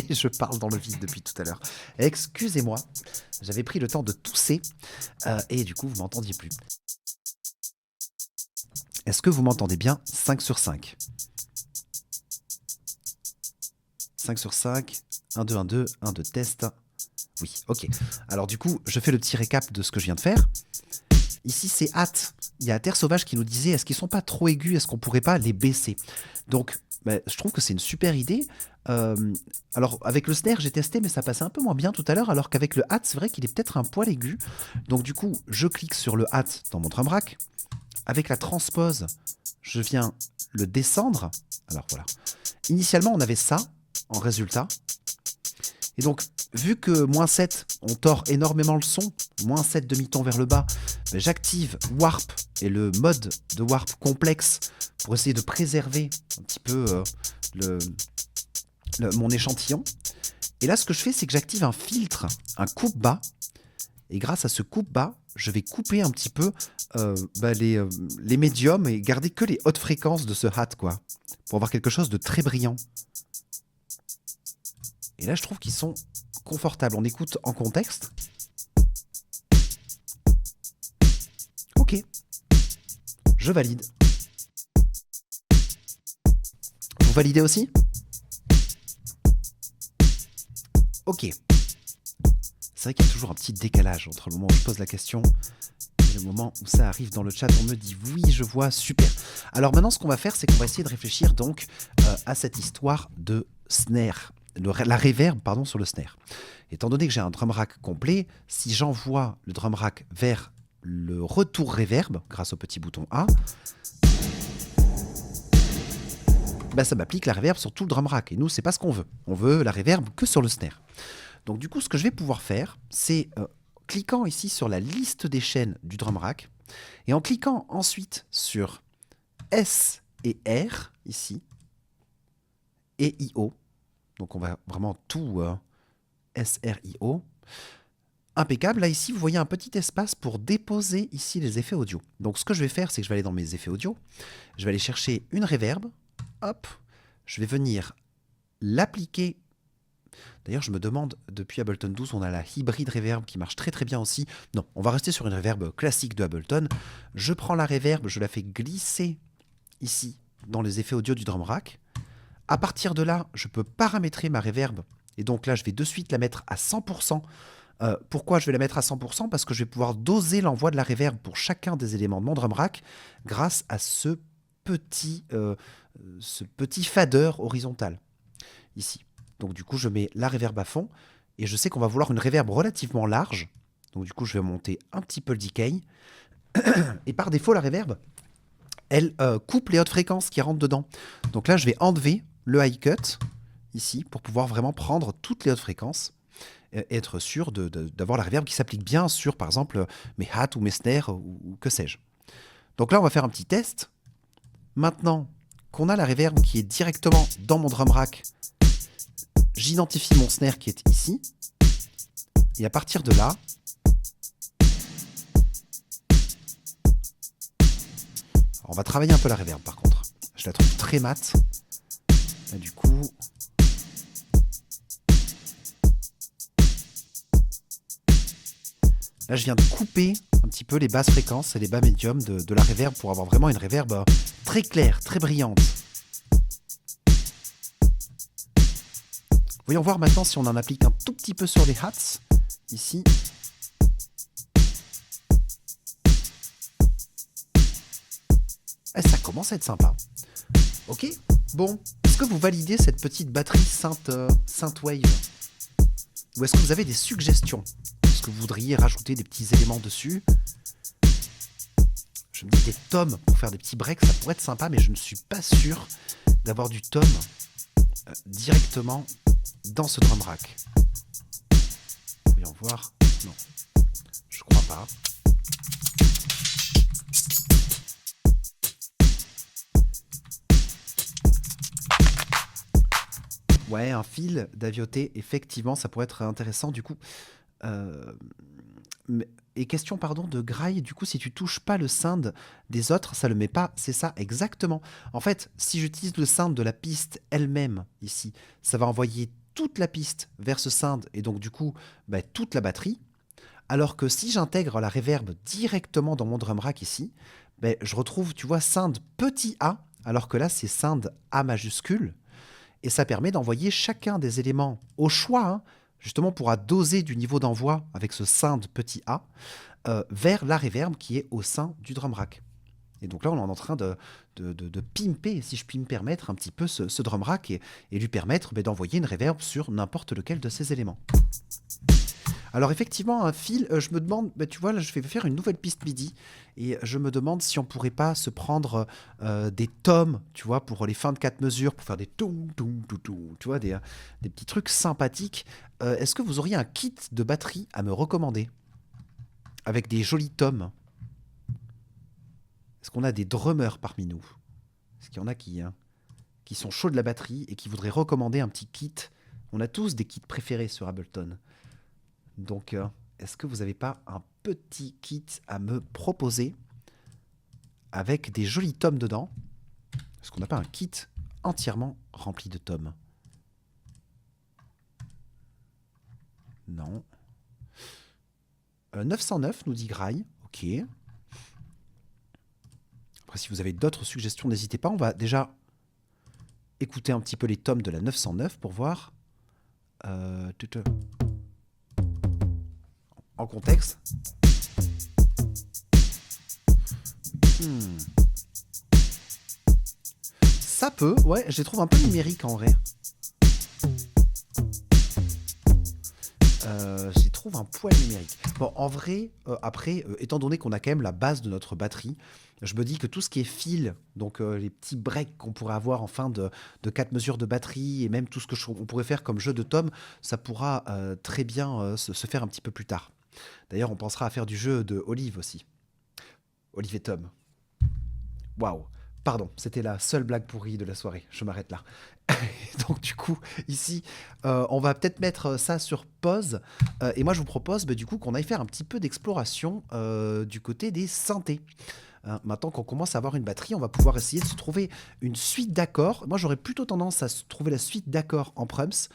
[SPEAKER 2] je parle dans le vide depuis tout à l'heure. Excusez-moi, j'avais pris le temps de tousser et du coup vous m'entendiez plus. Est-ce que vous m'entendez bien? 5 sur 5. 5 sur 5, 1, 2, 1, 2, 1, 2, test. Oui, ok. Alors du coup, je fais le petit récap de ce que je viens de faire. Ici, c'est hâte. Il y a Terre Sauvage qui nous disait, est-ce qu'ils sont pas trop aigus? Est-ce qu'on pourrait pas les baisser? Donc, je trouve que c'est une super idée. Alors, avec le snare, j'ai testé, mais ça passait un peu moins bien tout à l'heure, alors qu'avec le hat, c'est vrai qu'il est peut-être un poil aigu. Donc du coup, je clique sur le hat dans mon drum rack. Avec la transpose, je viens le descendre. Alors voilà. Initialement, on avait ça en résultat. Et donc, vu que -7, on tord énormément le son, -7 demi-ton vers le bas, j'active Warp et le mode de Warp complexe pour essayer de préserver un petit peu mon échantillon. Et là, ce que je fais, c'est que j'active un filtre, un coupe-bas. Et grâce à ce coupe-bas, je vais couper un petit peu les médiums et garder que les hautes fréquences de ce hat, quoi, pour avoir quelque chose de très brillant. Et là, je trouve qu'ils sont confortables. On écoute en contexte. Ok. Je valide. Vous validez aussi? Ok. C'est vrai qu'il y a toujours un petit décalage entre le moment où je pose la question et le moment où ça arrive dans le chat. On me dit oui, je vois, super. Alors maintenant, ce qu'on va faire, c'est qu'on va essayer de réfléchir donc à cette histoire de snare. La reverb, pardon, sur le snare. Étant donné que j'ai un drum rack complet, si j'envoie le drum rack vers le retour reverb, grâce au petit bouton A, ça m'applique la reverb sur tout le drum rack. Et nous, c'est pas ce qu'on veut. On veut la reverb que sur le snare. Donc du coup, ce que je vais pouvoir faire, c'est cliquant ici sur la liste des chaînes du drum rack, et en cliquant ensuite sur S et R, ici, et I/O. Donc on va vraiment tout SRIO. Impeccable. Là, ici, vous voyez un petit espace pour déposer ici les effets audio. Donc, ce que je vais faire, c'est que je vais aller dans mes effets audio. Je vais aller chercher une reverb. Hop. Je vais venir l'appliquer. D'ailleurs, je me demande, depuis Ableton 12, on a la hybride reverb qui marche très très bien aussi. Non, on va rester sur une reverb classique de Ableton. Je prends la reverb, je la fais glisser ici dans les effets audio du drum rack. À partir de là, je peux paramétrer ma reverb. Et donc là, je vais de suite la mettre à 100%. Pourquoi je vais la mettre à 100%? Parce que je vais pouvoir doser l'envoi de la reverb pour chacun des éléments de mon drum rack grâce à ce petit fader horizontal ici. Donc du coup, je mets la reverb à fond et je sais qu'on va vouloir une reverb relativement large. Donc du coup, je vais monter un petit peu le decay. Et par défaut, la reverb, elle coupe les hautes fréquences qui rentrent dedans. Donc là, je vais enlever le high cut ici pour pouvoir vraiment prendre toutes les hautes fréquences et être sûr d'avoir la reverb qui s'applique bien sur, par exemple, mes hats ou mes snares ou que sais-je. Donc là, on va faire un petit test. Maintenant qu'on a la reverb qui est directement dans mon drum rack, j'identifie mon snare qui est ici. Et à partir de là, on va travailler un peu la reverb par contre. Je la trouve très mat. Et du coup, là je viens de couper un petit peu les basses fréquences et les bas médiums de la reverb pour avoir vraiment une reverb très claire, très brillante. Voyons voir maintenant si on en applique un tout petit peu sur les hats, ici. Et ça commence à être sympa. Ok, bon, est-ce que vous validez cette petite batterie Synthwave? Ou est-ce que vous avez des suggestions? Est-ce que vous voudriez rajouter des petits éléments dessus? Je me dis des toms pour faire des petits breaks, ça pourrait être sympa, mais je ne suis pas sûr d'avoir du tom directement dans ce drum rack. Voyons voir. Non, je crois pas. Ouais, un fil d'Avioté, effectivement, ça pourrait être intéressant. Du coup, et question, pardon, de Grail, du coup, si tu touches pas le synth des autres, ça le met pas. C'est ça, exactement. En fait, si j'utilise le synth de la piste elle-même, ici, ça va envoyer toute la piste vers ce synth, et donc, du coup, toute la batterie. Alors que si j'intègre la reverb directement dans mon drum rack ici, je retrouve, tu vois, synth petit a, alors que là, c'est synth A majuscule. Et ça permet d'envoyer chacun des éléments au choix, hein, justement pour doser du niveau d'envoi avec ce synth petit a, vers la reverb qui est au sein du drum rack. Et donc là, on est en train de pimper, si je puis me permettre, un petit peu ce drum rack et lui permettre d'envoyer une reverb sur n'importe lequel de ces éléments. Alors effectivement, un fil, je me demande, tu vois, là je vais faire une nouvelle piste MIDI et je me demande si on pourrait pas se prendre des toms, tu vois, pour les fins de 4 mesures, pour faire des toum, toum, toum, toum, tu vois, des petits trucs sympathiques. Est-ce que vous auriez un kit de batterie à me recommander avec des jolis toms? Est-ce qu'on a des drummers parmi nous? Est-ce qu'il y en a qui sont chauds de la batterie et qui voudraient recommander un petit kit? On a tous des kits préférés sur Ableton. Donc, est-ce que vous n'avez pas un petit kit à me proposer avec des jolis tomes dedans? Est-ce qu'on n'a pas un kit entièrement rempli de tomes? Non. 909, nous dit Grail. Ok. Après, si vous avez d'autres suggestions, n'hésitez pas. On va déjà écouter un petit peu les tomes de la 909 pour voir. En contexte. Ça peut, ouais, je les trouve un peu numériques en vrai. Je les trouve un poil numériques. Bon, en vrai, après, étant donné qu'on a quand même la base de notre batterie, je me dis que tout ce qui est fil, donc les petits breaks qu'on pourrait avoir en fin de 4 mesures de batterie, et même tout ce on pourrait faire comme jeu de tomes, ça pourra très bien se faire un petit peu plus tard. D'ailleurs, on pensera à faire du jeu de Olive aussi. Olive et Tom. Waouh. Pardon, c'était la seule blague pourrie de la soirée. Je m'arrête là. Donc du coup, ici, on va peut-être mettre ça sur pause. Et moi, je vous propose du coup qu'on aille faire un petit peu d'exploration du côté des synthés. Maintenant qu'on commence à avoir une batterie, on va pouvoir essayer de se trouver une suite d'accords. Moi, j'aurais plutôt tendance à se trouver la suite d'accords en prums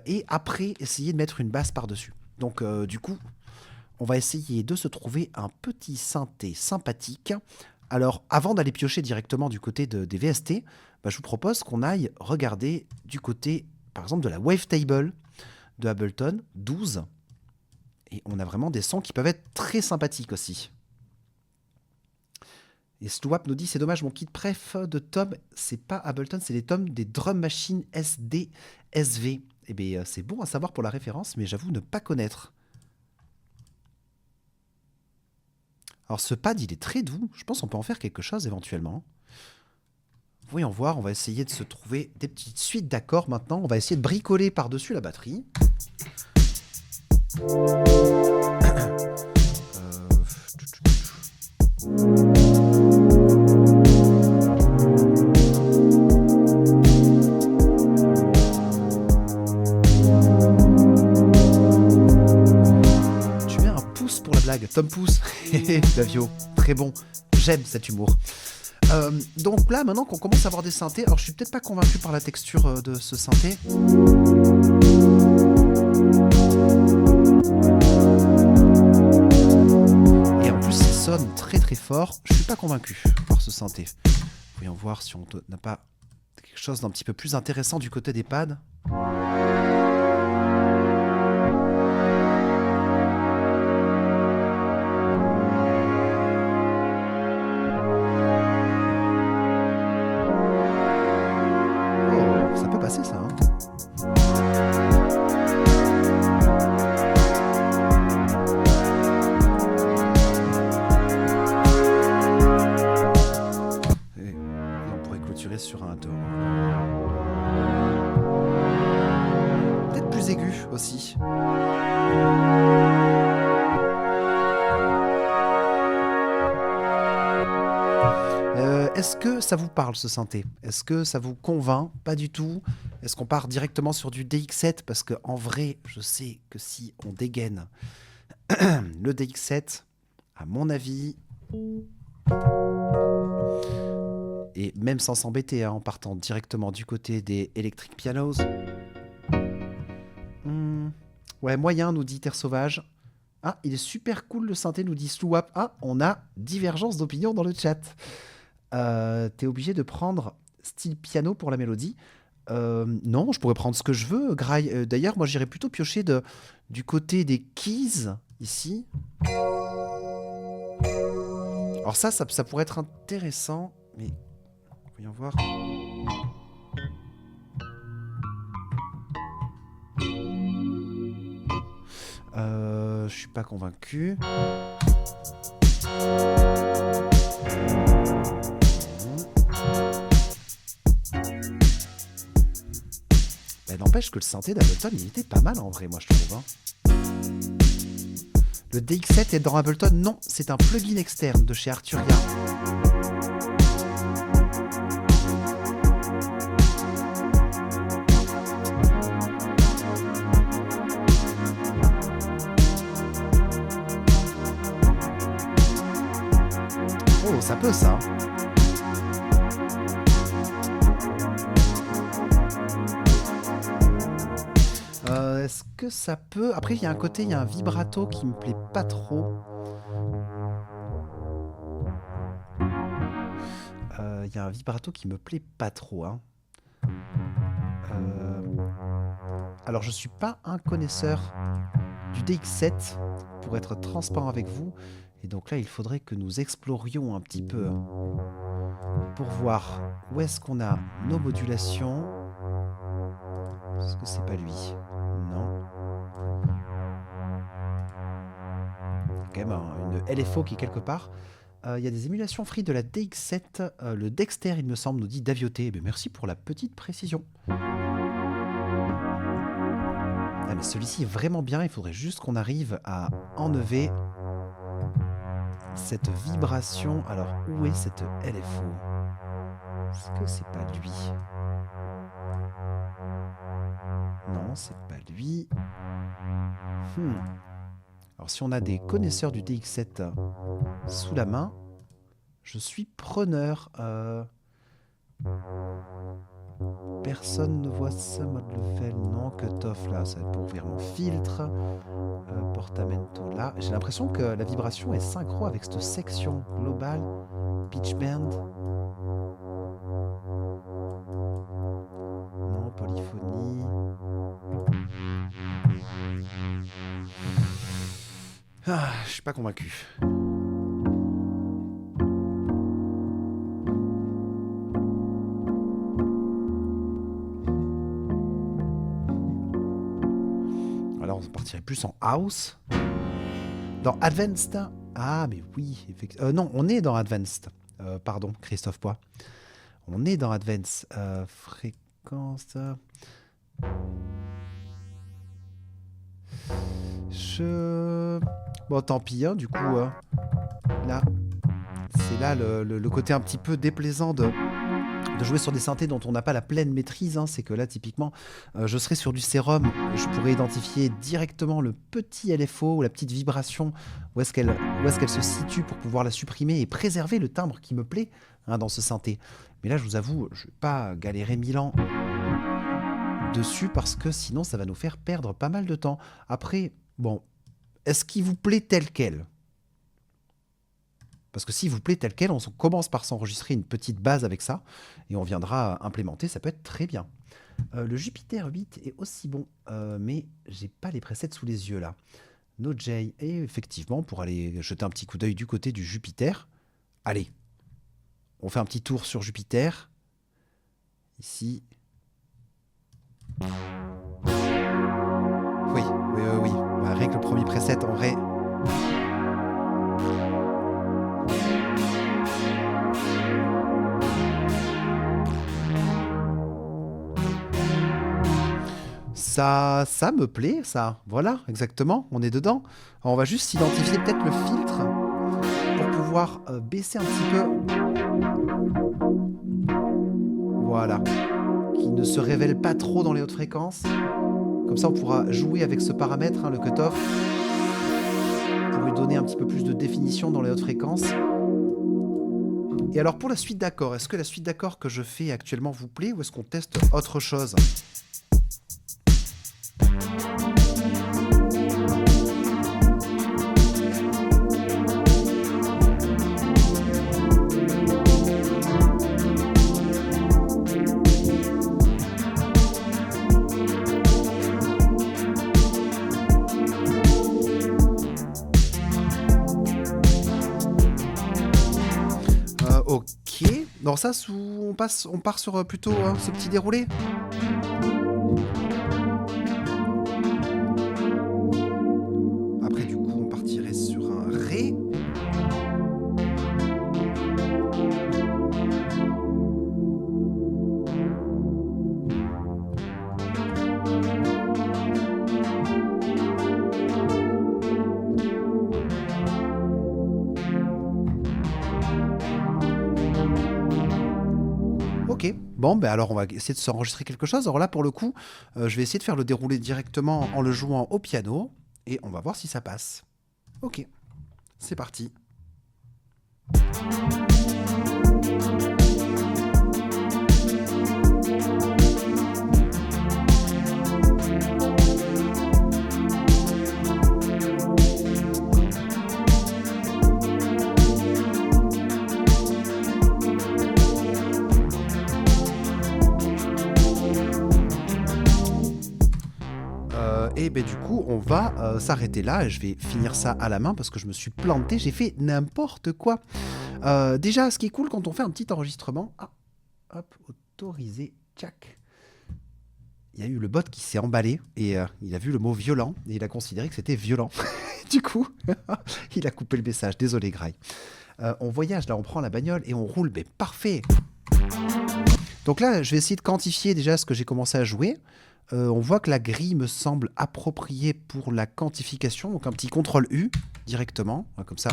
[SPEAKER 2] et après essayer de mettre une basse par-dessus. Donc du coup, on va essayer de se trouver un petit synthé sympathique. Alors, avant d'aller piocher directement du côté des VST, je vous propose qu'on aille regarder du côté, par exemple, de la Wavetable de Ableton 12. Et on a vraiment des sons qui peuvent être très sympathiques aussi. Et Slowap nous dit, c'est dommage, mon kit préf de Tom, c'est pas Ableton, c'est les tomes des Drum Machine SD SV. Eh bien, c'est bon à savoir pour la référence, mais j'avoue ne pas connaître. Alors ce pad, il est très doux. Je pense qu'on peut en faire quelque chose éventuellement. Voyons voir, on va essayer de se trouver des petites suites d'accords maintenant. On va essayer de bricoler par-dessus la batterie. Tu mets un pouce pour la blague. Tom pouce. Davio, très bon. J'aime cet humour. Donc là, maintenant qu'on commence à avoir des synthés, alors je suis peut-être pas convaincu par la texture de ce synthé. Et en plus, ça sonne très très fort. Je suis pas convaincu par ce synthé. Voyons voir si on n'a pas quelque chose d'un petit peu plus intéressant du côté des pads. C'est ça. Et on pourrait clôturer sur un do. Peut-être plus aigu aussi. Est-ce que ça vous parle ce synthé? Est-ce que ça vous convainc? Pas du tout. Est-ce qu'on part directement sur du DX7? Parce qu'en vrai, je sais que si on dégaine le DX7, à mon avis, et même sans s'embêter, en partant directement du côté des Electric Pianos, ouais, moyen, nous dit Terre Sauvage. Ah, il est super cool le synthé, nous dit Slowap. Ah, on a divergence d'opinion dans le chat. T'es obligé de prendre style piano pour la mélodie. Non, je pourrais prendre ce que je veux. D'ailleurs, moi, j'irais plutôt piocher du côté des keys, ici. Alors ça pourrait être intéressant, mais voyons voir. Je suis pas convaincu. N'empêche que le synthé d'Ableton, il était pas mal en vrai, moi je trouve. Le DX7 est dans Ableton? Non, c'est un plugin externe de chez Arturia. Oh, ça peut ça. Est-ce que ça peut... Après, il y a un vibrato qui me plaît pas trop. Il y a un vibrato qui me plaît pas trop. Alors, je suis pas un connaisseur du DX7, pour être transparent avec vous. Et donc là, il faudrait que nous explorions un petit peu pour voir où est-ce qu'on a nos modulations. Est-ce que c'est pas lui? Non. Il y a quand même une LFO qui est quelque part. Il y a des émulations free de la DX7. Le Dexter, il me semble, nous dit Davioté. Eh merci pour la petite précision. Ah, mais celui-ci est vraiment bien. Il faudrait juste qu'on arrive à enlever cette vibration. Alors, où est cette LFO? Est-ce que c'est pas lui? Non, c'est pas lui. Alors, si on a des connaisseurs du DX7 sous la main, je suis preneur. Personne ne voit ça, mode level, non, cutoff là, ça va être pour ouvrir mon filtre. Portamento là. J'ai l'impression que la vibration est synchro avec cette section globale. Pitch band. Non, polyphonie. Je suis pas convaincu. Alors on partirait plus en house. Dans Advanced. Ah mais oui, effectivement. Non, on est dans Advanced. Pardon, Christophe Poix. On est dans Advanced. Fréquence. Bon, tant pis, hein, du coup, là, c'est là le côté un petit peu déplaisant de jouer sur des synthés dont on n'a pas la pleine maîtrise. Hein. C'est que là, typiquement, je serais sur du sérum, je pourrais identifier directement le petit LFO ou la petite vibration, où est-ce qu'elle se situe pour pouvoir la supprimer et préserver le timbre qui me plaît dans ce synthé. Mais là, je vous avoue, je ne vais pas galérer 1000 ans dessus parce que sinon, ça va nous faire perdre pas mal de temps. Après, bon, est-ce qu'il vous plaît tel quel? Parce que s'il vous plaît tel quel, on commence par s'enregistrer une petite base avec ça et on viendra implémenter, ça peut être très bien. Le Jupiter 8 est aussi bon, mais j'ai pas les presets sous les yeux là. Node.j, et effectivement, pour aller jeter un petit coup d'œil du côté du Jupiter, allez, on fait un petit tour sur Jupiter. Ici. Oui. Bah, rien que le premier preset en vrai. Ça me plaît, ça. Voilà, exactement, on est dedans. Alors, on va juste s'identifier peut-être le filtre pour pouvoir baisser un petit peu. Voilà. Qui ne se révèle pas trop dans les hautes fréquences. Comme ça, on pourra jouer avec ce paramètre, hein, le cutoff, pour lui donner un petit peu plus de définition dans les hautes fréquences. Et alors, pour la suite d'accords, est-ce que la suite d'accords que je fais actuellement vous plaît ou est-ce qu'on teste autre chose ? Ok. Non, ça, on part sur plutôt ce petit déroulé. Après, du coup, on partirait sur un Ré. Ok, bon, ben alors on va essayer de s'enregistrer quelque chose. Alors là, pour le coup, je vais essayer de faire le déroulé directement en le jouant au piano et on va voir si ça passe. Ok, c'est parti. Et ben du coup, on va s'arrêter là et je vais finir ça à la main parce que je me suis planté, j'ai fait n'importe quoi. Déjà, ce qui est cool quand on fait un petit enregistrement, hop, autorisé, tchac. Il y a eu le bot qui s'est emballé et il a vu le mot violent et il a considéré que c'était violent. Du coup, il a coupé le message. Désolé, Grail. On voyage, là, on prend la bagnole et on roule, mais parfait. Donc là, je vais essayer de quantifier déjà ce que j'ai commencé à jouer. On voit que la grille me semble appropriée pour la quantification. Donc un petit CTRL U directement, comme ça.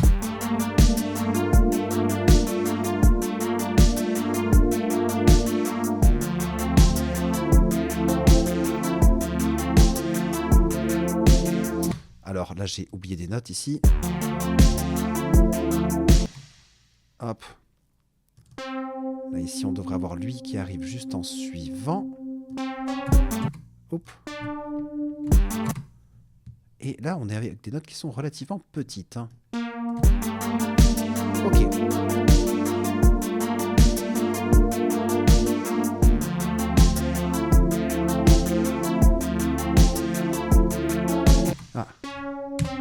[SPEAKER 2] Alors là, j'ai oublié des notes ici. Hop. Là, ici, on devrait avoir lui qui arrive juste en suivant. Hop. Et là, on est avec des notes qui sont relativement petites. Hein. Ok. Ah.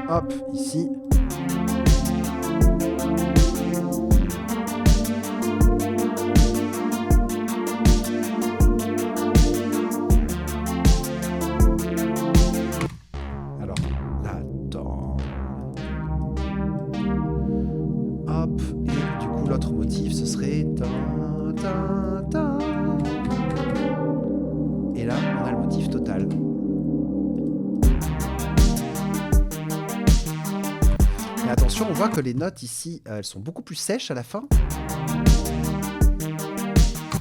[SPEAKER 2] Hop, ici. Et là, on a le motif total. Mais attention, on voit que les notes ici, elles sont beaucoup plus sèches à la fin.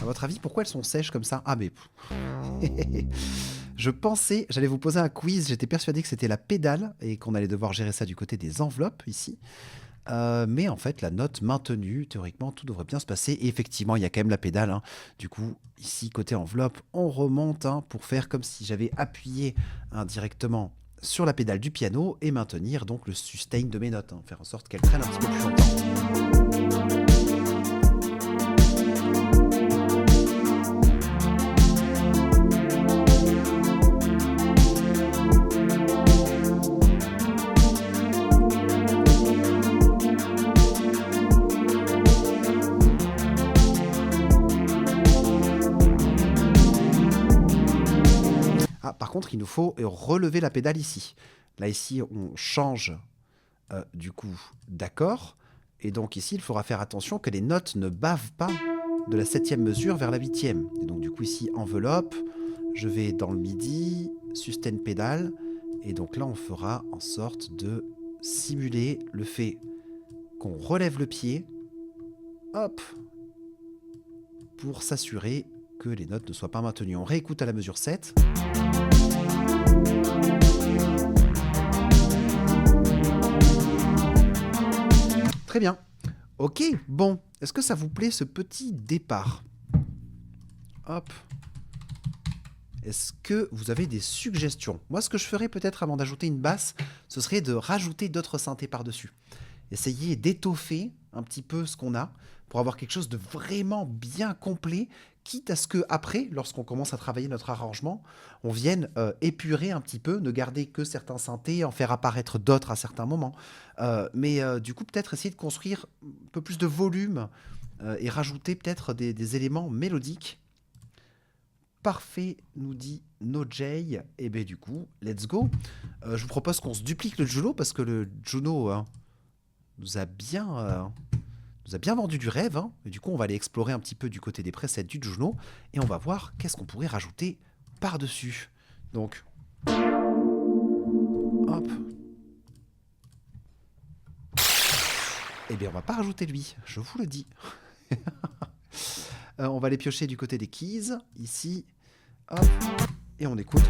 [SPEAKER 2] À votre avis, pourquoi elles sont sèches comme ça? Ah mais... Je pensais, j'allais vous poser un quiz, j'étais persuadé que c'était la pédale et qu'on allait devoir gérer ça du côté des enveloppes ici. Mais en fait, la note maintenue, théoriquement, tout devrait bien se passer. Et effectivement, il y a quand même la pédale. Hein. Du coup, ici, côté enveloppe, on remonte pour faire comme si j'avais appuyé directement sur la pédale du piano et maintenir donc le sustain de mes notes. Faire en sorte qu'elles prennent un petit peu plus longtemps. Par contre, il nous faut relever la pédale ici. Là, ici, on change du coup d'accord. Et donc ici, il faudra faire attention que les notes ne bavent pas de la 7e mesure vers la 8e. Et donc du coup, ici, enveloppe. Je vais dans le MIDI, sustain pédale. Et donc là, on fera en sorte de simuler le fait qu'on relève le pied. Hop. Pour s'assurer que les notes ne soient pas maintenues. On réécoute à la mesure 7. Très bien. Ok, bon. Est-ce que ça vous plaît ce petit départ? Hop. Est-ce que vous avez des suggestions? Moi, ce que je ferais peut-être avant d'ajouter une basse, ce serait de rajouter d'autres synthés par-dessus. Essayer d'étoffer un petit peu ce qu'on a pour avoir quelque chose de vraiment bien complet, quitte à ce que après, lorsqu'on commence à travailler notre arrangement, on vienne épurer un petit peu, ne garder que certains synthés, en faire apparaître d'autres à certains moments. Mais du coup, peut-être essayer de construire un peu plus de volume et rajouter peut-être des éléments mélodiques. Parfait, nous dit NoJ. Et bien du coup, let's go. Je vous propose qu'on se duplique le Juno, parce que le Juno nous a bien vendu du rêve. Hein. Et du coup, on va aller explorer un petit peu du côté des presets du Juno. Et on va voir qu'est-ce qu'on pourrait rajouter par-dessus. Donc, hop. Eh bien, on va pas rajouter lui, je vous le dis. On va aller piocher du côté des keys, ici. Hop. Et on écoute.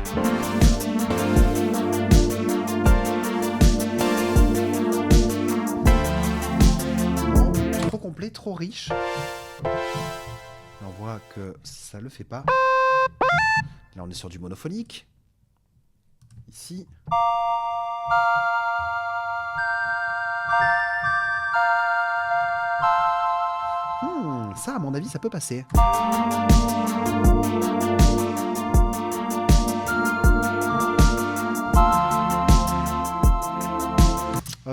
[SPEAKER 2] Non, trop complet, trop riche. On voit que ça le fait pas. Là, on est sur du monophonique. Ici. Ça, à mon avis, ça peut passer.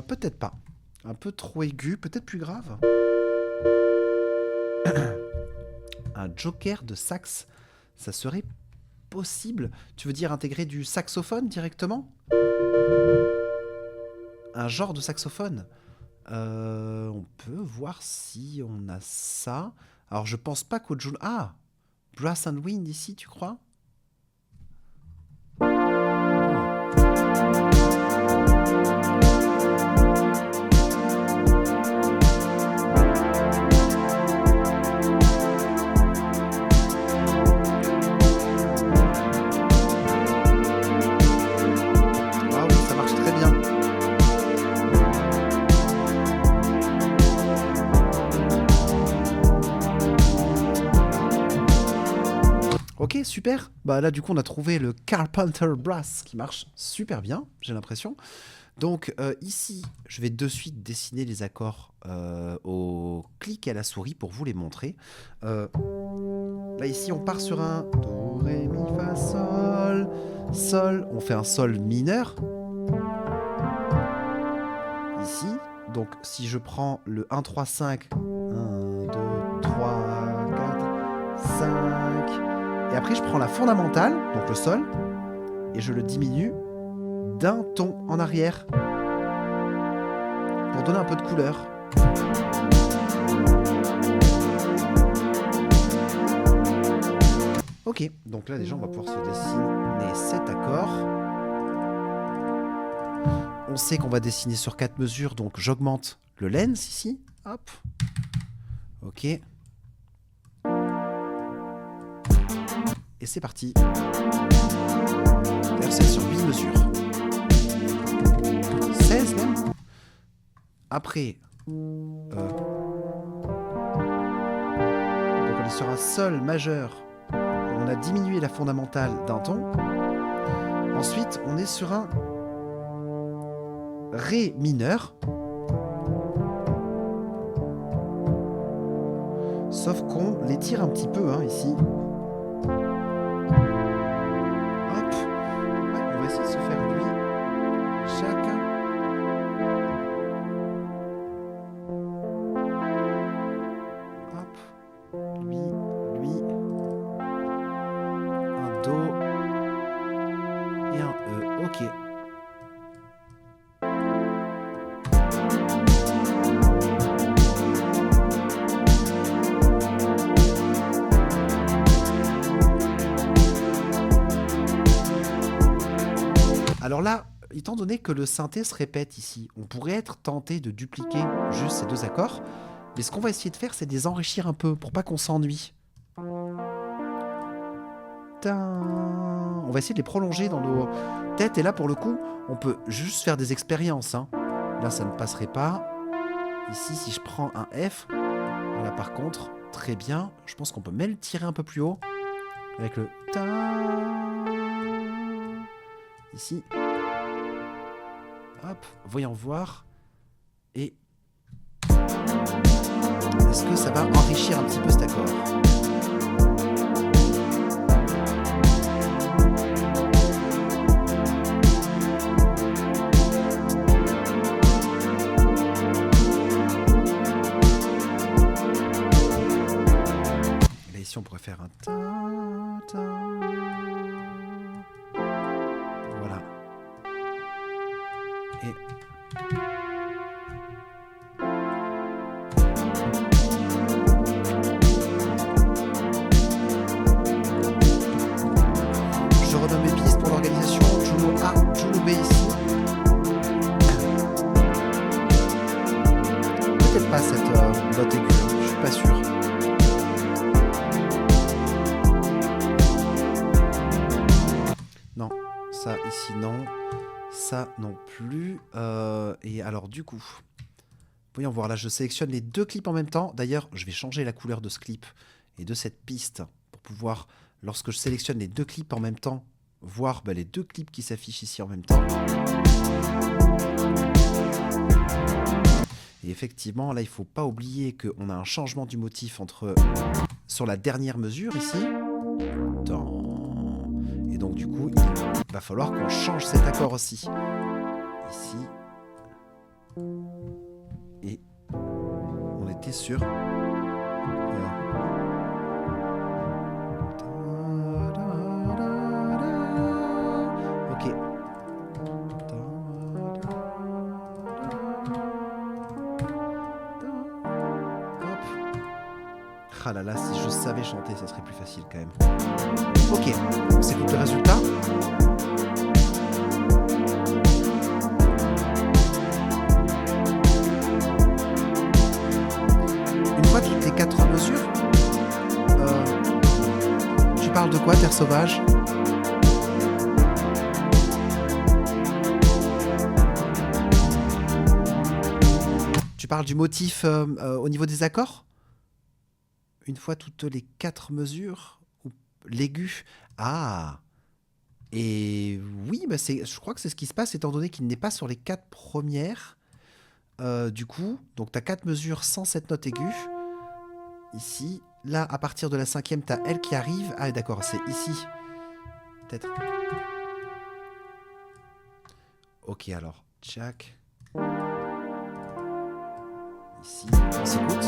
[SPEAKER 2] Peut-être pas. Un peu trop aigu, peut-être plus grave. Un joker de sax, ça serait possible? Tu veux dire intégrer du saxophone directement? Un genre de saxophone? On peut voir si on a ça. Alors, je pense pas qu'au Juno... Ah! Brass and Wind ici, tu crois? super. Bah là, du coup, on a trouvé le Carpenter Brass qui marche super bien, j'ai l'impression. Donc ici, je vais de suite dessiner les accords au clic à la souris pour vous les montrer. Là, ici, on part sur un Do, Ré, Mi, Fa, Sol, Sol. On fait un Sol mineur. Ici, donc si je prends le 1, 3, 5, 1, 2, 3, 4, 5, et après je prends la fondamentale, donc le Sol, et je le diminue d'un ton en arrière pour donner un peu de couleur. Ok, donc là déjà on va pouvoir se dessiner cet accord. On sait qu'on va dessiner sur 4 mesures, donc j'augmente le lens ici. Hop. Ok. Et c'est parti. D'ailleurs, c'est sur 8 mesures. 16 même. Après, donc on est sur un Sol majeur. On a diminué la fondamentale d'un ton. Ensuite, on est sur un Ré mineur. Sauf qu'on l'étire un petit peu ici. Hop. Ouais, on va essayer de se faire lui chacun. Hop. Lui. Un Do. Et un E. Ok. Alors là, étant donné que le synthé se répète ici, on pourrait être tenté de dupliquer juste ces deux accords, mais ce qu'on va essayer de faire, c'est de les enrichir un peu, pour pas qu'on s'ennuie. On va essayer de les prolonger dans nos têtes, et là, pour le coup, on peut juste faire des expériences. Là, ça ne passerait pas. Ici, si je prends un F, là, par contre, très bien, je pense qu'on peut même le tirer un peu plus haut, avec le ta. Ici. Hop, voyons voir. Et est-ce que ça va enrichir un petit peu cet accord? Là ici on pourrait faire un ta ta. Voilà. Et je redonne mes pistes pour l'organisation. Juno A, Juno B ici. Peut-être pas cette note aiguë, je suis pas sûr. Non, ça ici non. Ça non plus. Et alors du coup, voyons voir, là je sélectionne les deux clips en même temps. D'ailleurs, je vais changer la couleur de ce clip et de cette piste pour pouvoir, lorsque je sélectionne les deux clips en même temps, voir les deux clips qui s'affichent ici en même temps. Et effectivement, là il ne faut pas oublier qu'on a un changement du motif sur la dernière mesure ici. Et donc du coup, il va falloir qu'on change cet accord aussi. Ici. Et on était sur... Ok. Hop. Ah là là, si je savais chanter, ça serait plus facile quand même. Ok, on s'écoute le résultat. Une fois toutes les 4 mesures, tu parles de quoi, Terre Sauvage? Tu parles du motif au niveau des accords? Une fois toutes les 4 mesures? Ou l'aigu. Ah! Et oui, bah je crois que c'est ce qui se passe, étant donné qu'il n'est pas sur les 4 premières. Du coup, donc tu as 4 mesures sans cette note aiguë. Ici. Là, à partir de la 5e, tu as elle qui arrive. Ah, d'accord, c'est ici. Peut-être. Ok, alors, Jack. Ici, on s'écoute.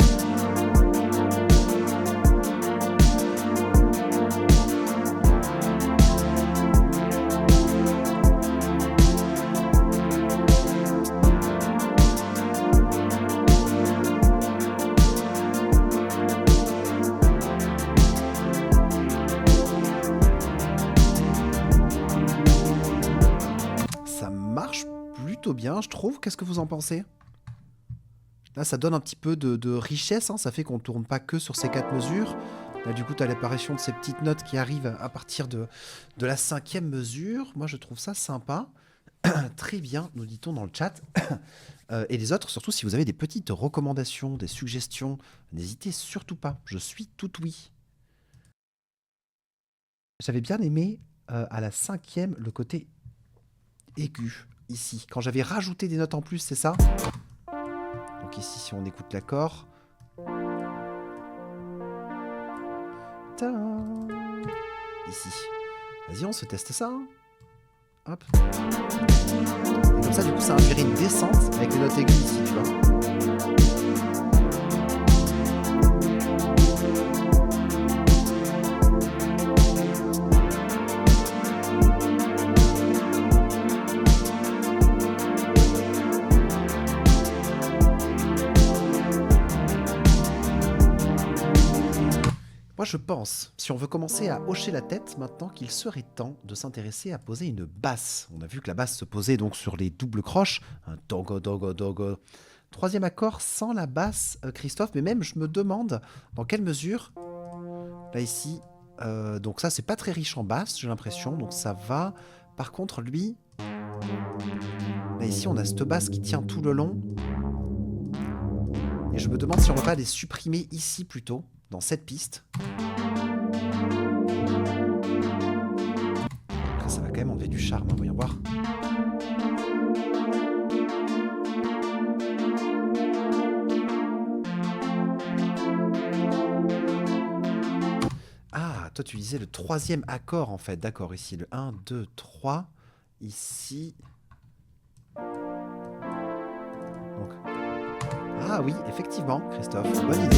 [SPEAKER 2] Ça marche plutôt bien, je trouve. Qu'est-ce que vous en pensez? Là, ça donne un petit peu de richesse, hein. Ça fait qu'on ne tourne pas que sur ces 4 mesures. Là, du coup, tu as l'apparition de ces petites notes qui arrivent à partir de la 5e mesure. Moi, je trouve ça sympa. Très bien, nous dit-on dans le chat. Et les autres, surtout, si vous avez des petites recommandations, des suggestions, n'hésitez surtout pas. Je suis tout oui. J'avais bien aimé à la 5e le côté aigu, ici. Quand j'avais rajouté des notes en plus, c'est ça? Donc ici, si on écoute l'accord. Ici. Vas-y, on se teste ça. Hein. Hop. Et comme ça, du coup, ça induirait une descente avec les notes aiguës ici, tu vois. Moi, je pense, si on veut commencer à hocher la tête maintenant, qu'il serait temps de s'intéresser à poser une basse. On a vu que la basse se posait donc sur les doubles croches. Un dogo, dogo, dogo. 3e accord sans la basse, Christophe. Mais même, je me demande dans quelle mesure. Là, ici. Donc ça, c'est pas très riche en basse, j'ai l'impression. Donc ça va. Par contre, lui. Là, ici, on a cette basse qui tient tout le long. Et je me demande si on ne va pas les supprimer ici plutôt, dans cette piste. Après, ça va quand même enlever du charme, hein, voyons voir. Ah, toi tu disais le 3e accord en fait, d'accord, ici le 1, 2, 3, ici... Donc... Ah oui, effectivement, Christophe, bonne idée.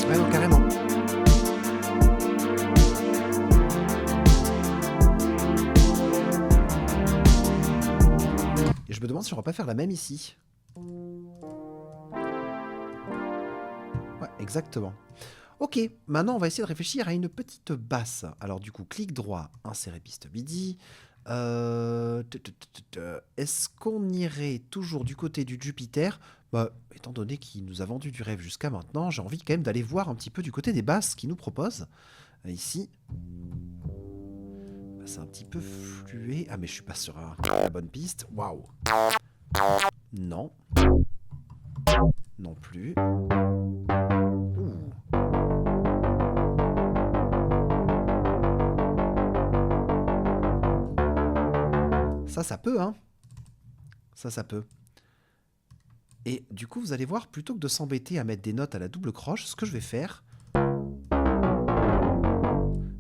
[SPEAKER 2] Ouais, non, carrément. Et je me demande si on va pas faire la même ici. Ouais, exactement. Ok, maintenant on va essayer de réfléchir à une petite basse. Alors du coup, clic droit, insérer piste MIDI. Est-ce qu'on irait toujours du côté du Jupiter? Bah, étant donné qu'il nous a vendu du rêve jusqu'à maintenant, j'ai envie quand même d'aller voir un petit peu du côté des basses qu'il nous propose. Ici, c'est un petit peu flué. Ah mais je suis pas sur la bonne piste. Waouh. Non. Non plus. Ça peut, hein. Ça peut. Et du coup, vous allez voir, plutôt que de s'embêter à mettre des notes à la double croche, ce que je vais faire,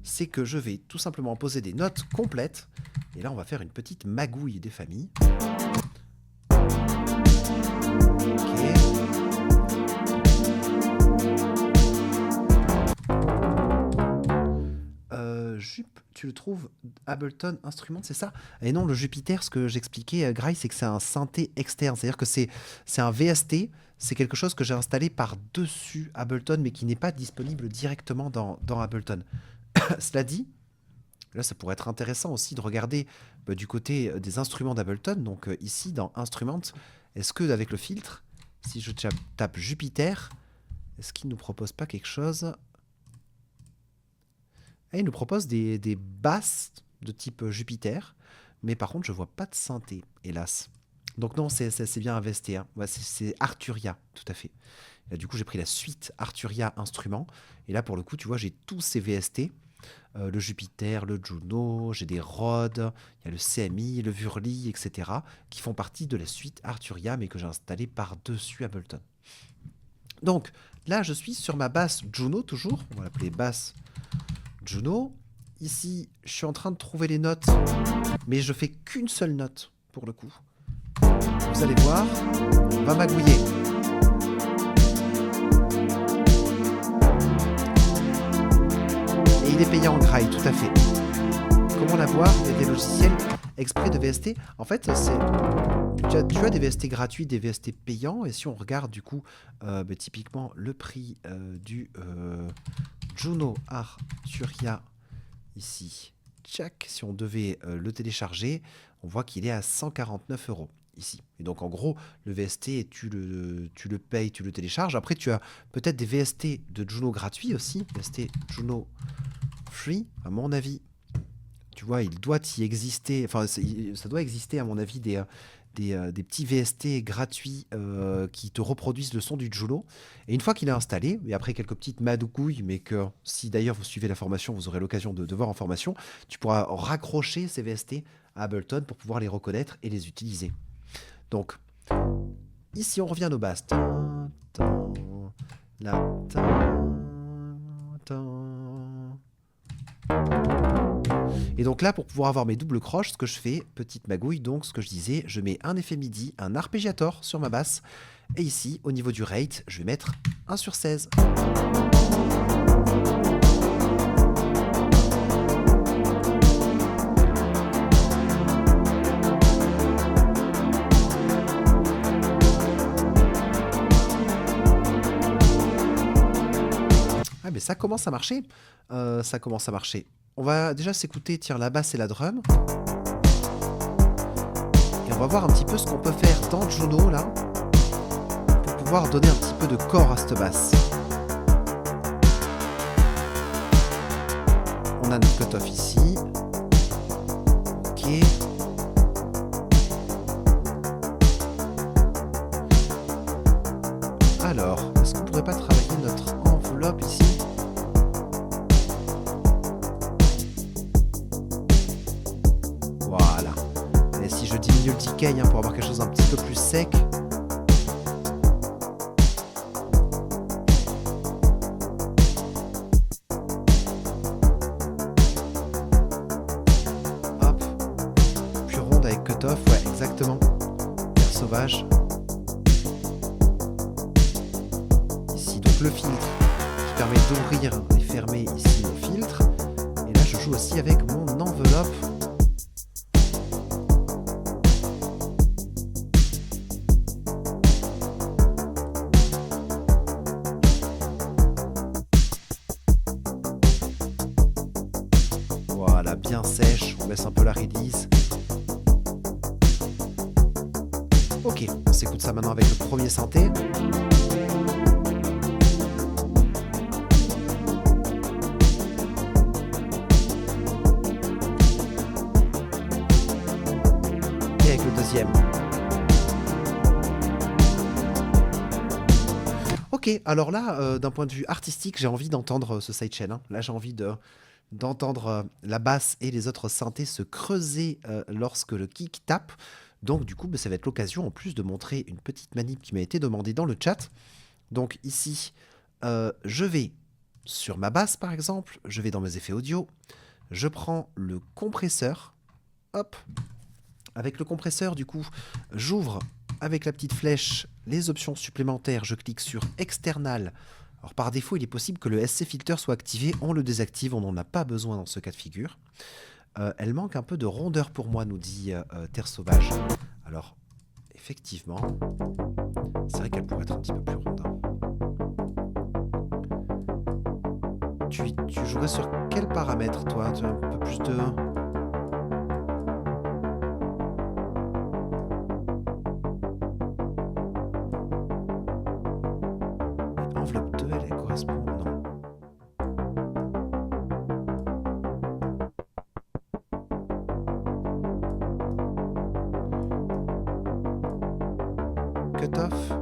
[SPEAKER 2] c'est que je vais tout simplement poser des notes complètes. Et là, on va faire une petite magouille des familles. Ok. Jup, tu le trouves Ableton Instrument, c'est ça? Et non, le Jupiter, ce que j'expliquais, Grail, c'est que c'est un synthé externe. C'est-à-dire que c'est un VST, c'est quelque chose que j'ai installé par-dessus Ableton, mais qui n'est pas disponible directement dans Ableton. Cela dit, là, ça pourrait être intéressant aussi de regarder du côté des instruments d'Ableton. Donc ici, dans Instrument, est-ce que avec le filtre, si je tape Jupiter, est-ce qu'il ne nous propose pas quelque chose? Et il nous propose des basses de type Jupiter, mais par contre, je vois pas de synthé, hélas. Donc non, c'est bien un VST, hein. Ouais, c'est Arturia, tout à fait. Et là, du coup, j'ai pris la suite Arturia Instruments. Et là, pour le coup, tu vois, j'ai tous ces VST. Le Jupiter, le Juno, j'ai des Rhodes, il y a le CMI, le Wurli, etc. qui font partie de la suite Arturia, mais que j'ai installé par-dessus Ableton. Donc là, je suis sur ma basse Juno, toujours. On va l'appeler basse Juno. Ici, je suis en train de trouver les notes, mais je fais qu'une seule note, pour le coup. Vous allez voir, on va magouiller. Et il est payé en graille, tout à fait. Comment l'avoir? Il y a des logiciels exprès de VST. En fait, tu as des VST gratuits, des VST payants. Et si on regarde du coup, typiquement le prix du Juno Arturia ici, tchac, si on devait le télécharger, on voit qu'il est à 149 € ici. Et donc en gros, le VST, tu le payes, tu le télécharges. Après, tu as peut-être des VST de Juno gratuits aussi. VST Juno Free, à mon avis. Tu vois, il doit y exister, enfin, ça doit exister, à mon avis, des petits VST gratuits qui te reproduisent le son du Juno. Et une fois qu'il est installé, et après quelques petites madoucouilles, mais que si d'ailleurs vous suivez la formation, vous aurez l'occasion de voir en formation, tu pourras raccrocher ces VST à Ableton pour pouvoir les reconnaître et les utiliser. Donc, ici on revient à nos basses. Et donc là, pour pouvoir avoir mes doubles croches, ce que je fais, petite magouille, donc ce que je disais, je mets un effet MIDI, un arpégiator sur ma basse. Et ici, au niveau du rate, je vais mettre 1/16. Ah mais ça commence à marcher. Ça commence à marcher. On va déjà s'écouter, tiens, la basse et la drum. Et on va voir un petit peu ce qu'on peut faire dans Juno, là, pour pouvoir donner un petit peu de corps à cette basse. On a notre cutoff ici. Ok. Alors, est-ce qu'on pourrait pas travailler notre enveloppe ici ? Voilà. Et si je diminue le decay pour avoir quelque chose d'un petit peu plus sec. Hop. Plus ronde avec cutoff, ouais, exactement. Air sauvage. Ici, donc le filtre qui permet d'ouvrir et fermer ici mon filtre. Et là, je joue aussi avec mon enveloppe. Voilà, bien sèche, on baisse un peu la release. Ok, on s'écoute ça maintenant avec le premier synthé. Et avec le deuxième. Ok, alors là, d'un point de vue artistique, j'ai envie d'entendre ce sidechain, hein. Là, j'ai envie d'entendre la basse et les autres synthés se creuser lorsque le kick tape. Donc du coup, ça va être l'occasion en plus de montrer une petite manip qui m'a été demandée dans le chat. Donc ici, je vais sur ma basse par exemple, je vais dans mes effets audio, je prends le compresseur, hop, avec le compresseur du coup, j'ouvre avec la petite flèche les options supplémentaires, je clique sur external. Alors par défaut, il est possible que le SC filter soit activé, on le désactive, on n'en a pas besoin dans ce cas de figure. Elle manque un peu de rondeur pour moi, nous dit Terre Sauvage. Alors, effectivement, c'est vrai qu'elle pourrait être un petit peu plus ronde. Tu jouerais sur quel paramètre, toi? Tu as un peu plus de... Enveloppe 2, elle correspond... Non. cutoff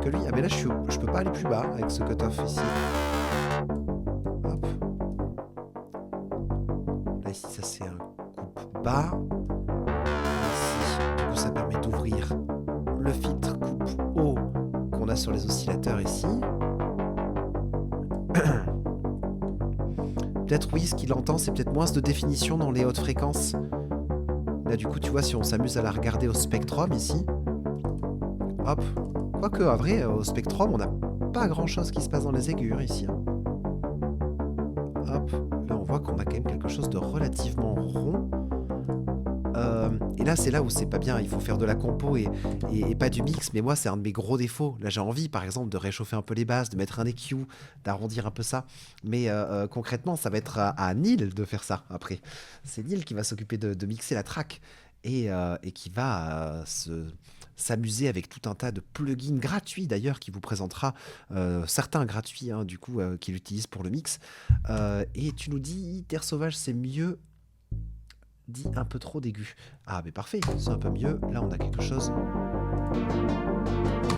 [SPEAKER 2] que lui. Ah mais là je peux pas aller plus bas avec ce cutoff ici. Hop. Là ici ça c'est un coupe bas. Ici, du coup ça permet d'ouvrir le filtre coupe haut qu'on a sur les oscillateurs ici. Peut-être oui, ce qu'il entend, c'est peut-être moins de définition dans les hautes fréquences. Là, du coup, tu vois, si on s'amuse à la regarder au Spectrum ici, hop, quoique, à vrai, au Spectrum, on n'a pas grand-chose qui se passe dans les aigus, ici. Hop, là, on voit qu'on a quand même quelque chose de relativement rond. Et là, c'est là où c'est pas bien. Il faut faire de la compo et pas du mix. Mais moi, c'est un de mes gros défauts. Là, j'ai envie, par exemple, de réchauffer un peu les basses, de mettre un EQ, d'arrondir un peu ça. Mais concrètement, ça va être à Neil de faire ça après. C'est Neil qui va s'occuper de mixer la track et qui va s'amuser avec tout un tas de plugins gratuits d'ailleurs, qui vous présentera certains gratuits, hein, du coup, qu'il utilise pour le mix. Et tu nous dis, Terre Sauvage, c'est mieux. Dit un peu trop d'aigu. Ah mais parfait, c'est un peu mieux. Là on a quelque chose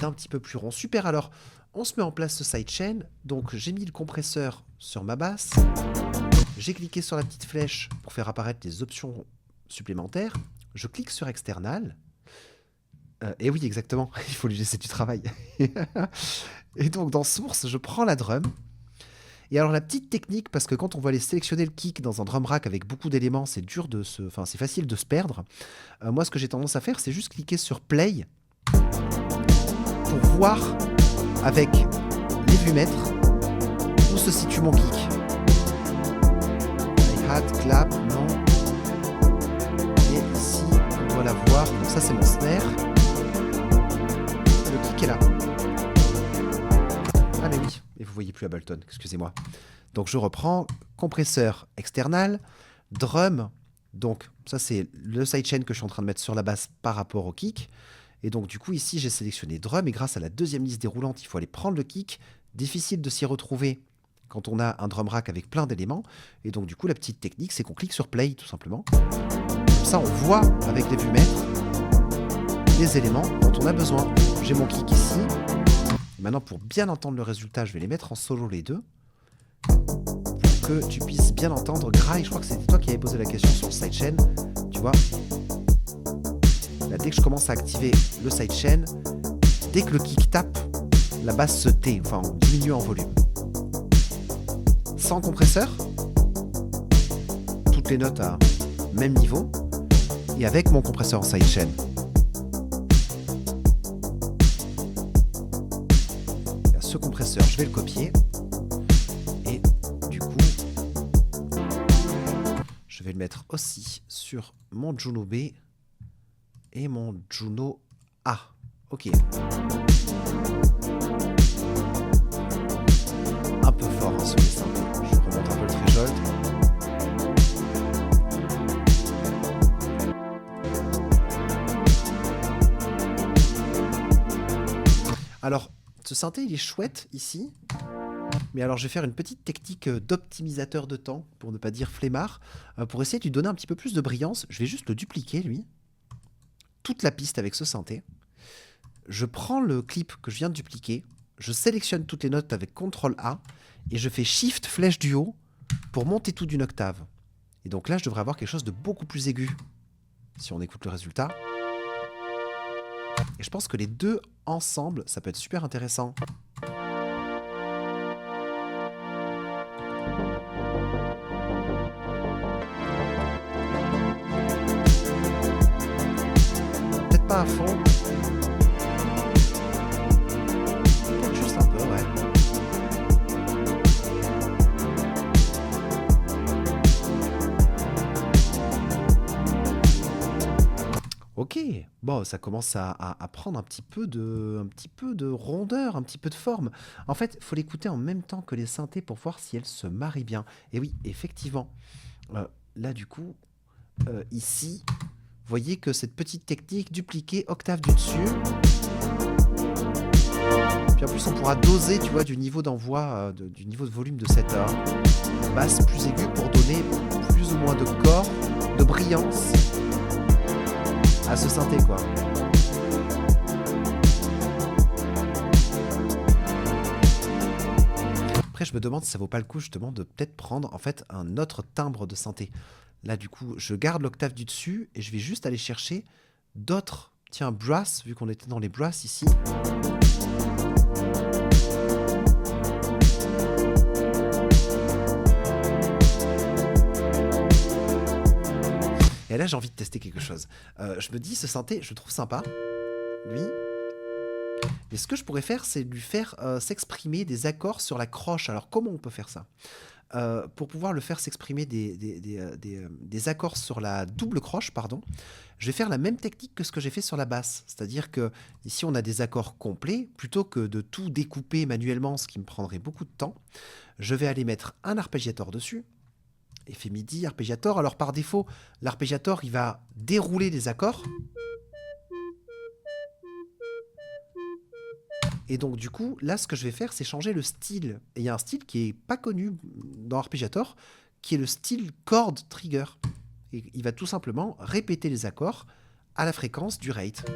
[SPEAKER 2] d'un petit peu plus rond. Super, alors on se met en place ce sidechain. Donc j'ai mis le compresseur sur ma basse. J'ai cliqué sur la petite flèche pour faire apparaître les options supplémentaires. Je clique sur external. Et oui exactement, il faut lui laisser du travail. Et donc dans source, je prends la drum. Et alors la petite technique, parce que quand on va aller sélectionner le kick dans un drum rack avec beaucoup d'éléments, c'est dur c'est facile de se perdre. Moi, ce que j'ai tendance à faire, c'est juste cliquer sur play pour voir avec les vumètres où se situe mon kick. Hi-hat, clap, non. Et ici, on doit la voir. Donc ça, c'est mon snare. Le kick est là. Ah mais oui, et vous voyez plus Ableton, excusez-moi. Donc je reprends, compresseur external, drum, donc ça c'est le sidechain que je suis en train de mettre sur la basse par rapport au kick. Et donc du coup ici j'ai sélectionné drum et grâce à la deuxième liste déroulante, il faut aller prendre le kick. Difficile de s'y retrouver quand on a un drum rack avec plein d'éléments. Et donc du coup la petite technique c'est qu'on clique sur play tout simplement. Comme ça on voit avec les vumètres les éléments dont on a besoin. J'ai mon kick ici. Maintenant, pour bien entendre le résultat, je vais les mettre en solo les deux, pour que tu puisses bien entendre. Grail, je crois que c'était toi qui avais posé la question sur le sidechain. Tu vois, là, dès que je commence à activer le sidechain, dès que le kick tape, la basse se tait, enfin on diminue en volume. Sans compresseur, toutes les notes à même niveau, et avec mon compresseur en sidechain. Ce compresseur, je vais le copier et du coup je vais le mettre aussi sur mon Juno B et mon Juno A. Ok. Un peu fort hein, sur les synthés. Je remonte un peu le threshold. Alors ce synthé, il est chouette ici. Mais alors, je vais faire une petite technique d'optimisateur de temps, pour ne pas dire flemmard, pour essayer de lui donner un petit peu plus de brillance. Je vais juste le dupliquer, lui. Toute la piste avec ce synthé. Je prends le clip que je viens de dupliquer. Je sélectionne toutes les notes avec CTRL-A. Et je fais Shift flèche du haut pour monter tout d'une octave. Et donc là, je devrais avoir quelque chose de beaucoup plus aigu. Si on écoute le résultat. Et je pense que les deux ensemble, ça peut être super intéressant. Peut-être pas à fond. Peut-être juste un peu, ouais. Ok, bon, ça commence à prendre un petit peu de rondeur, un petit peu de forme. En fait, il faut l'écouter en même temps que les synthés pour voir si elles se marient bien. Et oui, effectivement, là du coup, ici, vous voyez que cette petite technique, dupliquer octave du dessus. Puis en plus, on pourra doser, tu vois, du niveau d'envoi, du niveau de volume de cette basse plus aiguë pour donner plus ou moins de corps, de brillance à ce synthé, quoi. après, je me demande si ça vaut pas le coup justement de peut-être prendre en fait un autre timbre de synthé. Là, du coup, je garde l'octave du dessus et je vais juste aller chercher d'autres. Tiens, brass, vu qu'on était dans les brass ici. Et là, j'ai envie de tester quelque chose. Je me dis, ce synthé, je le trouve sympa, lui. Mais ce que je pourrais faire, c'est lui faire s'exprimer des accords sur la croche. Alors, comment on peut faire ça? Pour pouvoir le faire s'exprimer des accords sur la double croche, pardon, je vais faire la même technique que ce que j'ai fait sur la basse. C'est-à-dire que ici, on a des accords complets. Plutôt que de tout découper manuellement, ce qui me prendrait beaucoup de temps, je vais aller mettre un arpégiateur dessus. Effet MIDI, arpégiateur. Alors par défaut, l'arpégiateur, il va dérouler les accords. Et donc du coup, là, ce que je vais faire, c'est changer le style. Et il y a un style qui est pas connu dans l'arpégiateur, qui est le style chord trigger. Et il va tout simplement répéter les accords à la fréquence du rate.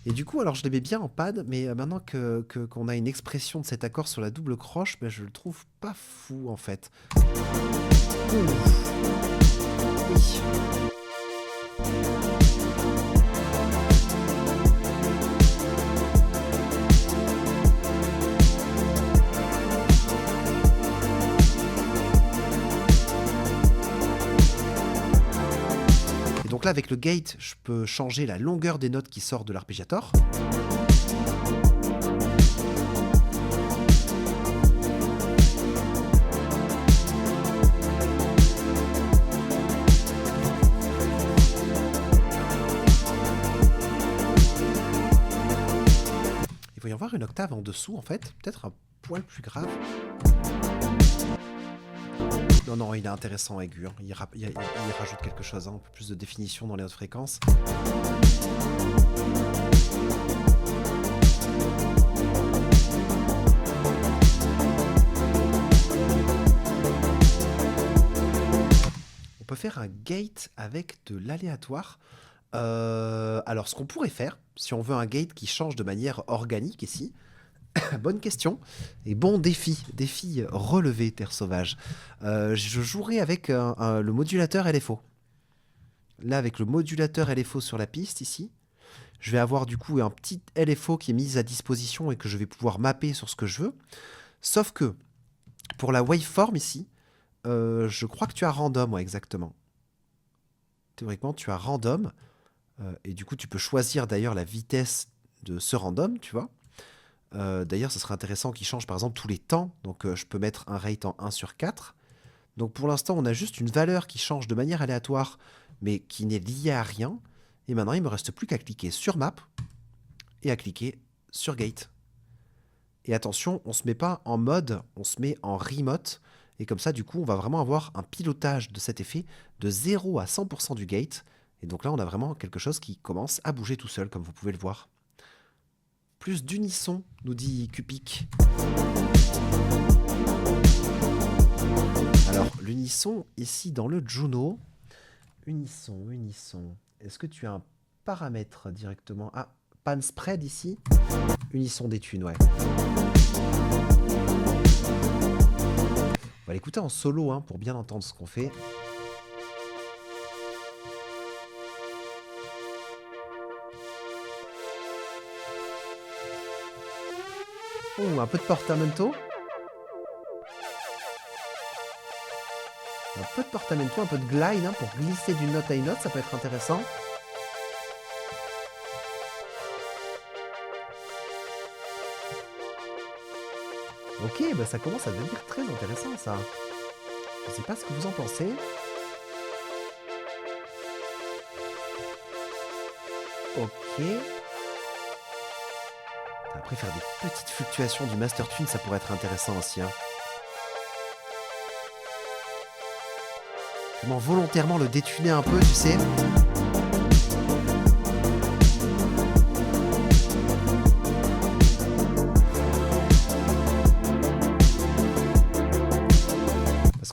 [SPEAKER 2] Et du coup, alors je les mets bien en pad, mais maintenant qu'on a une expression de cet accord sur la double croche, ben, je le trouve pas fou en fait. Ouh. Oui. Donc là, avec le gate, je peux changer la longueur des notes qui sortent de l'arpégiateur. Il va y avoir une octave en dessous, en fait, peut-être un poil plus grave. Non, non, il est intéressant aigu. Hein. Il rajoute quelque chose, hein, un peu plus de définition dans les hautes fréquences. On peut faire un gate avec de l'aléatoire. Alors, ce qu'on pourrait faire, si on veut un gate qui change de manière organique ici, bonne question et bon défi relevé, Terre Sauvage. Je jouerai avec le modulateur LFO. Là, avec le modulateur LFO sur la piste ici, je vais avoir du coup un petit LFO qui est mis à disposition et que je vais pouvoir mapper sur ce que je veux. Sauf que pour la waveform ici, je crois que tu as random, ouais, exactement. Théoriquement, tu as random et du coup, tu peux choisir d'ailleurs la vitesse de ce random, tu vois. D'ailleurs, ce serait intéressant qu'il change par exemple tous les temps. Donc, je peux mettre un rate en 1/4. Donc, pour l'instant, on a juste une valeur qui change de manière aléatoire, mais qui n'est liée à rien. Et maintenant, il ne me reste plus qu'à cliquer sur Map et à cliquer sur Gate. Et attention, on ne se met pas en mode, on se met en remote. Et comme ça, du coup, on va vraiment avoir un pilotage de cet effet de 0 à 100% du gate. Et donc là, on a vraiment quelque chose qui commence à bouger tout seul, comme vous pouvez le voir. Plus d'unisson, nous dit Cupic. Alors, l'unisson, ici dans le Juno. Unisson. Est-ce que tu as un paramètre directement? Ah, pan spread ici. Unisson des thunes, ouais. On va l'écouter en solo hein, pour bien entendre ce qu'on fait. Oh, un peu de portamento. Un peu de portamento, un peu de glide hein, pour glisser d'une note à une autre, ça peut être intéressant. Ok, bah ça commence à devenir très intéressant ça. Je sais pas ce que vous en pensez. Ok. Après faire des petites fluctuations du master tune, ça pourrait être intéressant aussi. Hein. Comment volontairement le détuner un peu, tu sais.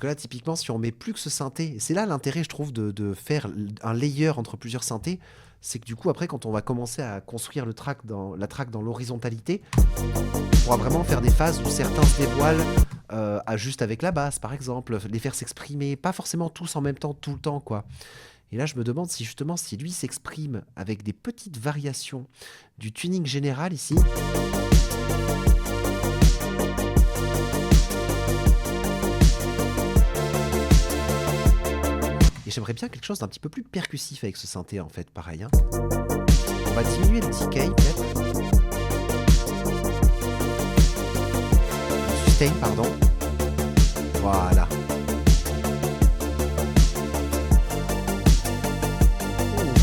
[SPEAKER 2] que là, typiquement, si on met plus que ce synthé, c'est là l'intérêt, je trouve, de faire un layer entre plusieurs synthés, c'est que du coup, après, quand on va commencer à construire la track dans l'horizontalité, on pourra vraiment faire des phases où certains se dévoilent juste avec la basse, par exemple, les faire s'exprimer, pas forcément tous en même temps, tout le temps, quoi. Et là, je me demande si justement, si lui s'exprime avec des petites variations du tuning général ici. Et j'aimerais bien quelque chose d'un petit peu plus percussif avec ce synthé, en fait, pareil. Hein. On va diminuer le decay, peut-être. Le sustain, pardon. Voilà.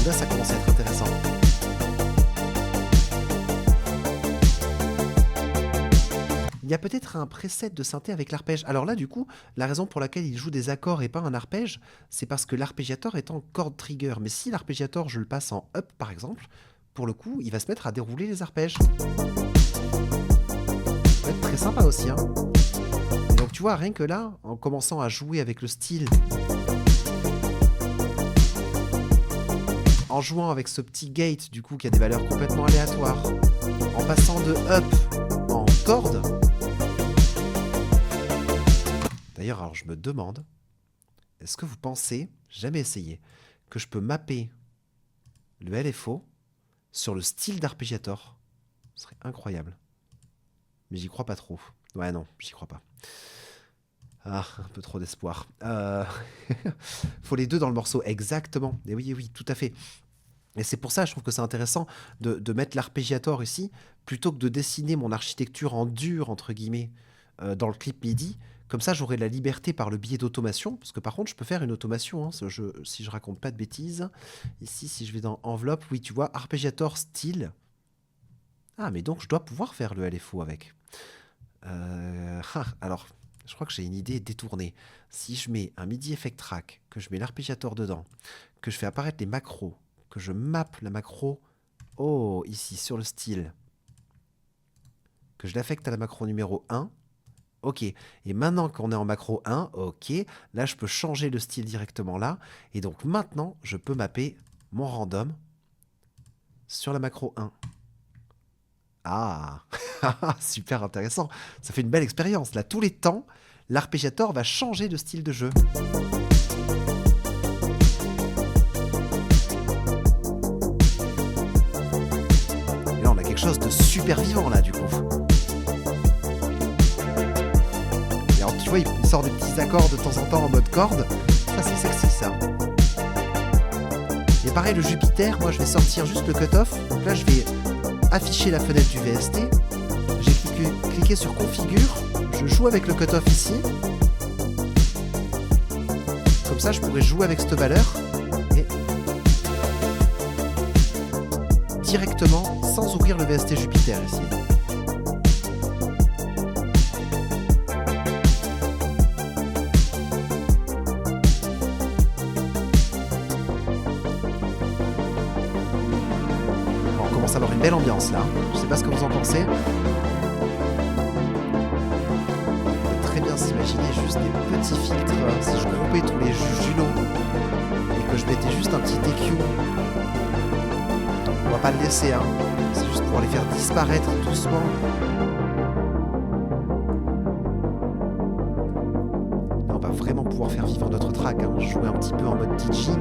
[SPEAKER 2] Là, ça commence à être intéressant. Il y a peut-être un preset de synthé avec l'arpège. Alors là, du coup, la raison pour laquelle il joue des accords et pas un arpège, c'est parce que l'arpégiator est en chord trigger. Mais si l'arpégiator, je le passe en up, par exemple, pour le coup, il va se mettre à dérouler les arpèges. Ça va être très sympa aussi. Hein. Et donc, tu vois, rien que là, en commençant à jouer avec le style, en jouant avec ce petit gate, du coup, qui a des valeurs complètement aléatoires, en passant de up en chord. D'ailleurs, alors je me demande, est-ce que vous pensez, jamais essayé, que je peux mapper le LFO sur le style d'arpégiator? Ce serait incroyable. Mais j'y crois pas trop. Ouais, non, j'y crois pas. Ah, un peu trop d'espoir. Faut les deux dans le morceau, exactement. Et oui, oui, tout à fait. Et c'est pour ça, je trouve que c'est intéressant de mettre l'arpégiator ici, plutôt que de dessiner mon architecture en dur, entre guillemets, dans le clip MIDI. Comme ça, j'aurai la liberté par le biais d'automation, parce que par contre, je peux faire une automation, hein, si je raconte pas de bêtises. Ici, si je vais dans enveloppe, oui, tu vois, arpégiator style. Ah, mais donc, je dois pouvoir faire le LFO avec. Alors, je crois que j'ai une idée détournée. Si je mets un MIDI Effect Track, que je mets l'arpégiator dedans, que je fais apparaître les macros, que je mappe la macro, ici, sur le style, que je l'affecte à la macro numéro 1, ok, et maintenant qu'on est en macro 1, ok, là je peux changer le style directement là, et donc maintenant je peux mapper mon random sur la macro 1. Ah, super intéressant, ça fait une belle expérience, là tous les temps, l'arpégiator va changer de style de jeu. Et là on a quelque chose de super vivant là du coup. Tu vois, il sort des petits accords de temps en temps en mode corde. Ça, c'est sexy, ça. Et pareil, le Jupiter, moi, je vais sortir juste le cutoff. Donc là, je vais afficher la fenêtre du VST. J'ai cliqué sur Configure. Je joue avec le cutoff ici. Comme ça, je pourrais jouer avec cette valeur. Et directement, sans ouvrir le VST Jupiter ici. Alors une belle ambiance là, je sais pas ce que vous en pensez. On peut très bien s'imaginer juste des petits filtres, si je groupais tous les julos et que je mettais juste un petit EQ. On va pas le laisser, hein. C'est juste pour les faire disparaître doucement. Là, on va vraiment pouvoir faire vivre notre track, hein. Jouer un petit peu en mode teaching.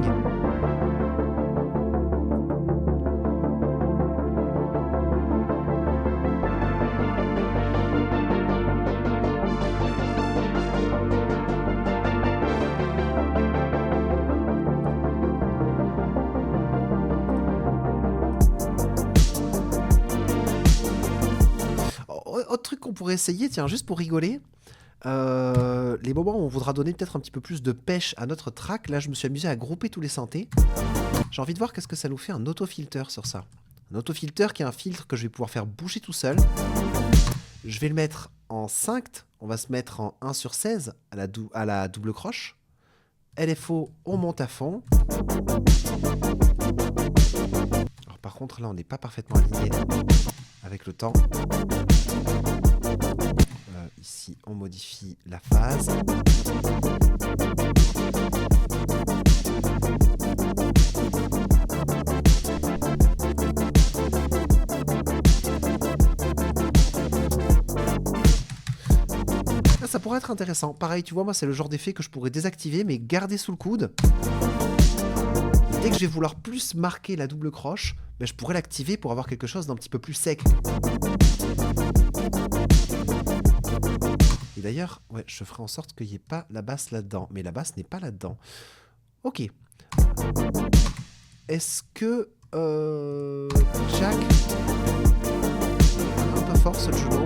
[SPEAKER 2] Autre truc qu'on pourrait essayer, tiens, juste pour rigoler, les moments où on voudra donner peut-être un petit peu plus de pêche à notre track, là je me suis amusé à grouper tous les synthés. J'ai envie de voir qu'est-ce que ça nous fait un autofilter sur ça. Un autofilter qui est un filtre que je vais pouvoir faire bouger tout seul. Je vais le mettre en 5, on va se mettre en 1/16 à la double croche. LFO, on monte à fond. Alors par contre là on n'est pas parfaitement aligné avec le temps. Ici. Ici, on modifie la phase. Ah, ça pourrait être intéressant. Pareil, tu vois, moi, c'est le genre d'effet que je pourrais désactiver, mais garder sous le coude. Dès que je vais vouloir plus marquer la double croche, ben, je pourrais l'activer pour avoir quelque chose d'un petit peu plus sec. Et d'ailleurs, ouais, je ferai en sorte qu'il n'y ait pas la basse là-dedans. Mais la basse n'est pas là-dedans. Ok. Est-ce que... Jack... Un peu fort ce judo.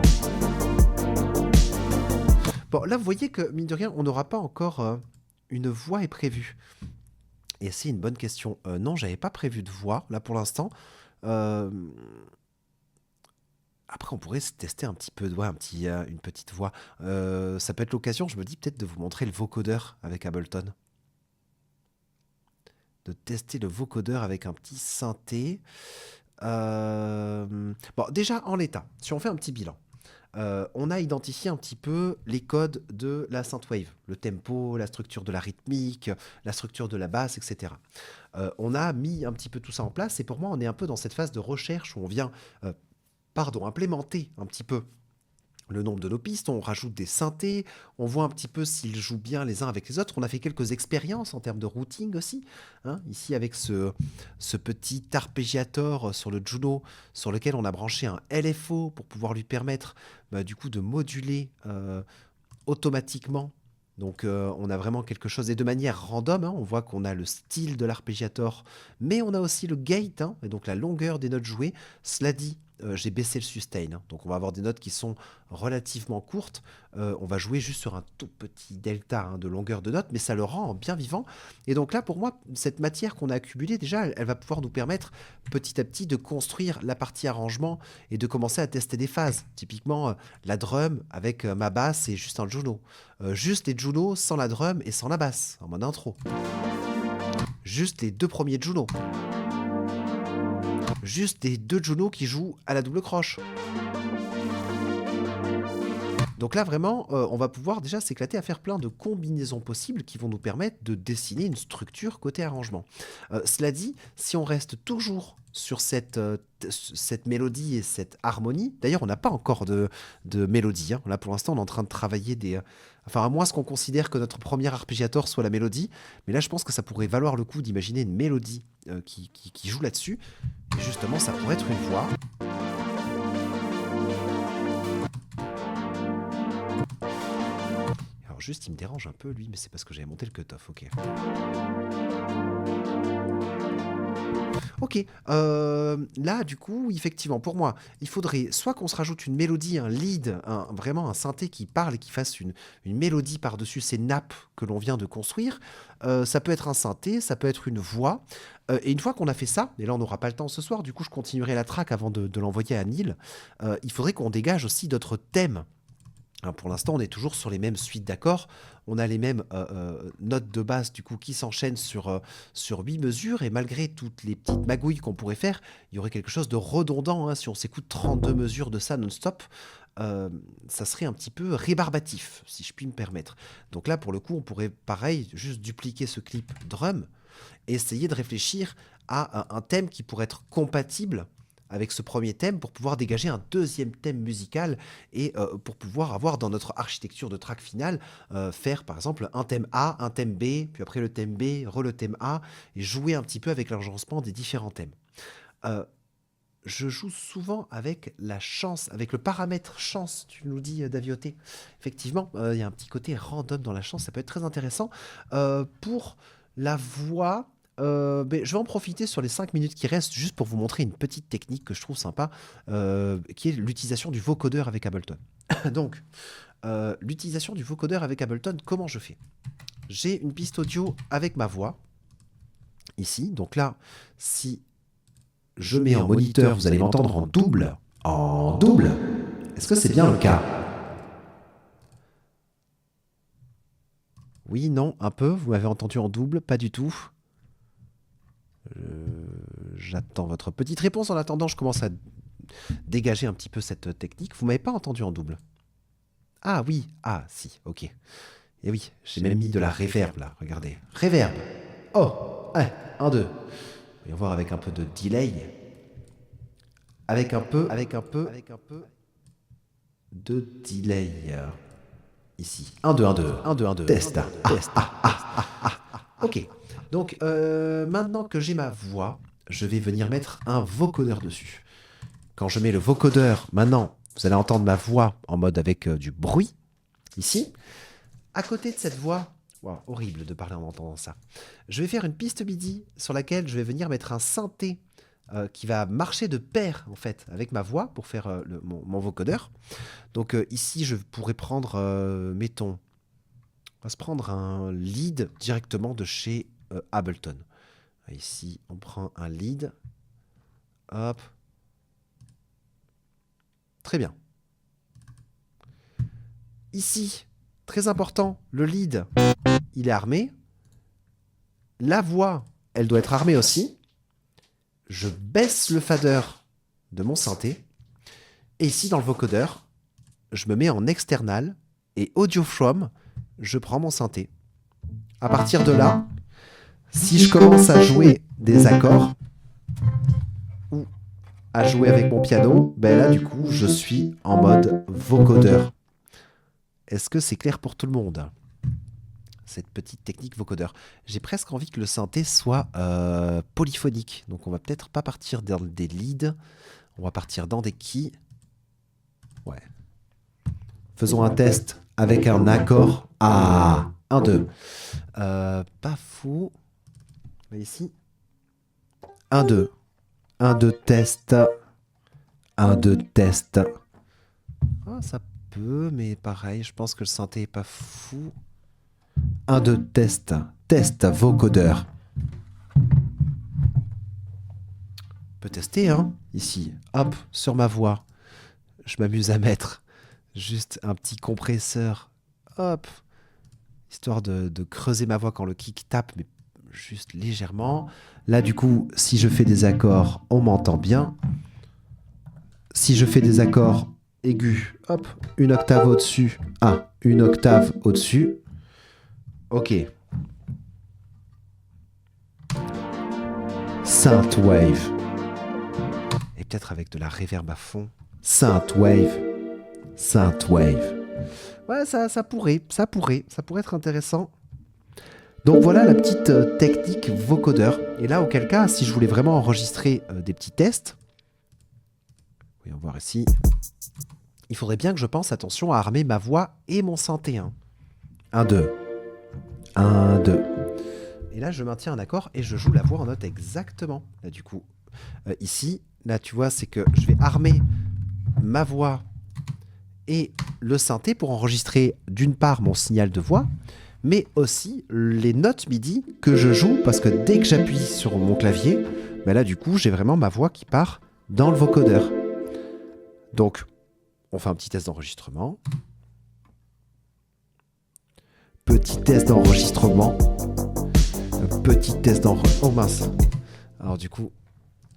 [SPEAKER 2] Bon, là, vous voyez que, mine de rien, on n'aura pas encore une voix est prévue. Et c'est une bonne question. Non, j'avais pas prévu de voix, là, pour l'instant. Après, on pourrait se tester un petit peu de voix, une petite voix. Ça peut être l'occasion, je me dis, peut-être de vous montrer le vocodeur avec Ableton. De tester le vocodeur avec un petit synthé. Bon, déjà, en l'état, si on fait un petit bilan, on a identifié un petit peu les codes de la synthwave, le tempo, la structure de la rythmique, la structure de la basse, etc. On a mis un petit peu tout ça en place, et pour moi, on est un peu dans cette phase de recherche où on vient implémenter un petit peu le nombre de nos pistes, on rajoute des synthés, on voit un petit peu s'ils jouent bien les uns avec les autres. On a fait quelques expériences en termes de routing aussi, hein, ici avec ce petit arpégiator sur le Juno, sur lequel on a branché un LFO pour pouvoir lui permettre du coup de moduler automatiquement. Donc on a vraiment quelque chose, et de manière random, hein, on voit qu'on a le style de l'arpégiator, mais on a aussi le gate, hein, et donc la longueur des notes jouées. Cela dit, j'ai baissé le sustain, hein, donc on va avoir des notes qui sont relativement courtes. On va jouer juste sur un tout petit delta de longueur de note, mais ça le rend bien vivant. Et donc là, pour moi, cette matière qu'on a accumulée, déjà, elle va pouvoir nous permettre petit à petit de construire la partie arrangement et de commencer à tester des phases. Typiquement, la drum avec ma basse et juste un Juno. Juste les Juno sans la drum et sans la basse, en mode intro. Juste les deux premiers Juno. Juste les deux Juno qui jouent à la double croche. Donc là, vraiment, on va pouvoir déjà s'éclater à faire plein de combinaisons possibles qui vont nous permettre de dessiner une structure côté arrangement. Cela dit, si on reste toujours sur cette mélodie et cette harmonie, d'ailleurs, on n'a pas encore de mélodie. Hein. Là, pour l'instant, on est en train de travailler des... Enfin, à moins qu'on considère que notre premier arpégiator soit la mélodie, mais là, je pense que ça pourrait valoir le coup d'imaginer une mélodie qui joue là-dessus. Et justement, ça pourrait être une voix. Alors juste, il me dérange un peu, lui, mais c'est parce que j'avais monté le cutoff, ok. Ok, là, du coup, effectivement, pour moi, il faudrait soit qu'on se rajoute une mélodie, un lead, vraiment un synthé qui parle et qui fasse une mélodie par-dessus ces nappes que l'on vient de construire. Ça peut être un synthé, ça peut être une voix. Et une fois qu'on a fait ça, et là on n'aura pas le temps ce soir, du coup je continuerai la track avant de l'envoyer à Neil, il faudrait qu'on dégage aussi d'autres thèmes. Pour l'instant, on est toujours sur les mêmes suites d'accords. On a les mêmes notes de basse du coup qui s'enchaînent sur 8 mesures. Et malgré toutes les petites magouilles qu'on pourrait faire, il y aurait quelque chose de redondant. Hein, si on s'écoute 32 mesures de ça non-stop, ça serait un petit peu rébarbatif, si je puis me permettre. Donc là, pour le coup, on pourrait, pareil, juste dupliquer ce clip drum et essayer de réfléchir à un thème qui pourrait être compatible avec ce premier thème pour pouvoir dégager un deuxième thème musical et pour pouvoir avoir dans notre architecture de track finale, faire par exemple un thème A, un thème B, puis après le thème B, le thème A, et jouer un petit peu avec l'agencement des différents thèmes. Je joue souvent avec la chance, avec le paramètre chance, tu nous dis Davioté. Effectivement, il y a un petit côté random dans la chance, ça peut être très intéressant. Pour la voix... je vais en profiter sur les 5 minutes qui restent juste pour vous montrer une petite technique que je trouve sympa, qui est l'utilisation du vocodeur avec Ableton. Donc, l'utilisation du vocodeur avec Ableton, comment je fais ? J'ai une piste audio avec ma voix, ici. Donc là, si je mets en moniteur, vous allez m'entendre en double. En double ? Est-ce que c'est bien le cas ? Oui, non, un peu. Vous m'avez entendu en double, pas du tout. J'attends votre petite réponse. En attendant, je commence à dégager un petit peu cette technique. Vous m'avez pas entendu en double. Ah oui, ah si, ok. Et oui, j'ai même mis de la reverb là, regardez. Reverb. Oh, ouais, 1, 2. Voyons voir avec un peu de delay. Avec un peu de delay. Ici. 1, 2, 1, 2. 1, 2, 1, 2. Test. Ok. Donc, maintenant que j'ai ma voix, je vais venir mettre un vocodeur dessus. Quand je mets le vocodeur, maintenant, vous allez entendre ma voix en mode avec du bruit, ici. À côté de cette voix, wow, horrible de parler en entendant ça, je vais faire une piste MIDI sur laquelle je vais venir mettre un synthé qui va marcher de pair, en fait, avec ma voix pour faire mon vocodeur. Donc ici, je pourrais prendre, mettons, on va se prendre un lead directement de chez Ableton. Ici, on prend un lead. Hop. Très bien. Ici, très important, le lead, il est armé. La voix, elle doit être armée aussi. Je baisse le fader de mon synthé. Et ici, dans le vocodeur, je me mets en external. Et audio from, je prends mon synthé. À partir de là, si je commence à jouer des accords ou à jouer avec mon piano, ben là, du coup, je suis en mode vocodeur. Est-ce que c'est clair pour tout le monde, cette petite technique vocodeur? J'ai presque envie que le synthé soit polyphonique. Donc on va peut-être pas partir dans des leads. On va partir dans des keys. Ouais. Faisons un test avec un accord. Ah, 1, 2. Pas fou. Ici. 1, 2. 1, 2, test. 1, 2, test. Ah, ça peut, mais pareil, je pense que le synthé est pas fou. 1, 2, test. Test vocodeur. On peut tester, hein, ici. Hop, sur ma voix. Je m'amuse à mettre juste un petit compresseur. Hop. Histoire de creuser ma voix quand le kick tape, mais juste légèrement. Là, du coup, si je fais des accords, on m'entend bien. Si je fais des accords aigus, hop, une octave au-dessus. Ah, une octave au-dessus. Ok. Synthwave. Et peut-être avec de la reverb à fond. Synthwave. Synthwave. Ouais, ça pourrait être intéressant. Donc voilà la petite technique vocodeur. Et là, auquel cas, si je voulais vraiment enregistrer des petits tests, voyons voir ici, il faudrait bien que je pense, attention, à armer ma voix et mon synthé. 1, 2. 1, 2. Et là, je maintiens un accord et je joue la voix en note exactement. Là, du coup, ici, là, tu vois, c'est que je vais armer ma voix et le synthé pour enregistrer d'une part mon signal de voix, mais aussi les notes MIDI que je joue, parce que dès que j'appuie sur mon clavier, ben là, du coup, j'ai vraiment ma voix qui part dans le vocodeur. Donc, on fait un petit test d'enregistrement. Petit test d'enregistrement. Petit test d'enregistrement. Oh mince. Alors du coup,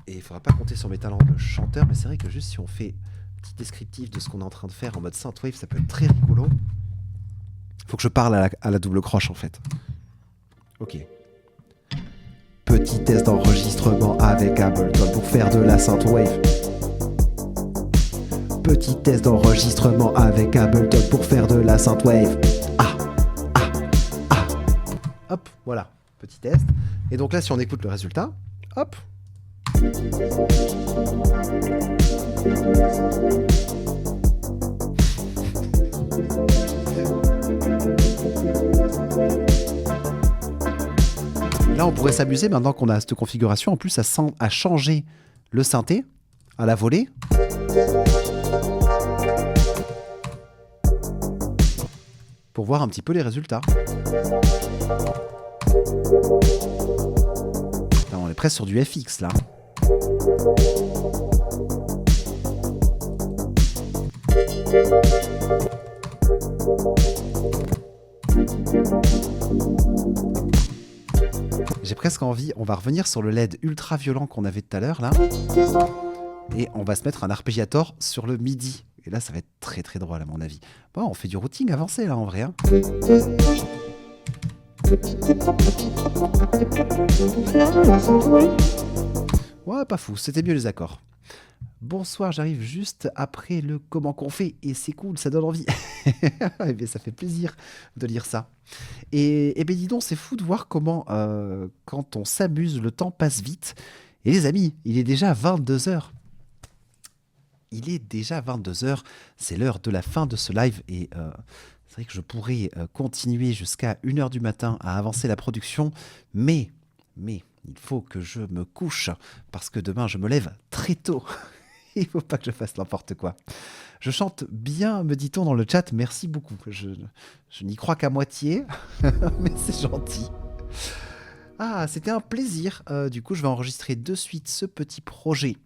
[SPEAKER 2] et il ne faudra pas compter sur mes talents de chanteur, mais c'est vrai que juste si on fait un petit descriptif de ce qu'on est en train de faire en mode synthwave, ça peut être très rigolo. Il faut que je parle à la double croche en fait. Ok. Petit test d'enregistrement avec Ableton pour faire de la synthwave. Petit test d'enregistrement avec Ableton pour faire de la synthwave. Hop, voilà, petit test. Et donc là, si on écoute le résultat, hop. Là, on pourrait s'amuser maintenant qu'on a cette configuration, en plus à changer le synthé à la volée. Pour voir un petit peu les résultats. Là, on est presque sur du FX là. J'ai presque envie, on va revenir sur le LED ultra violent qu'on avait tout à l'heure là. Et on va se mettre un arpégiator sur le MIDI. Et là, ça va être très très drôle à mon avis. Bon, on fait du routing avancé là en vrai. Hein. Ouais, pas fou, c'était mieux les accords. Bonsoir, j'arrive juste après le comment qu'on fait et c'est cool, ça donne envie. Eh bien, ça fait plaisir de lire ça. Et ben dis donc, c'est fou de voir comment quand on s'amuse, le temps passe vite. Et les amis, il est déjà 22 heures. Il est déjà 22 heures, c'est l'heure de la fin de ce live et c'est vrai que je pourrais continuer jusqu'à 1 heure du matin à avancer la production, mais il faut que je me couche parce que demain je me lève très tôt. Il ne faut pas que je fasse n'importe quoi. Je chante bien, me dit-on dans le chat, merci beaucoup. Je n'y crois qu'à moitié, mais c'est gentil. Ah, c'était un plaisir. Du coup, je vais enregistrer de suite ce petit projet.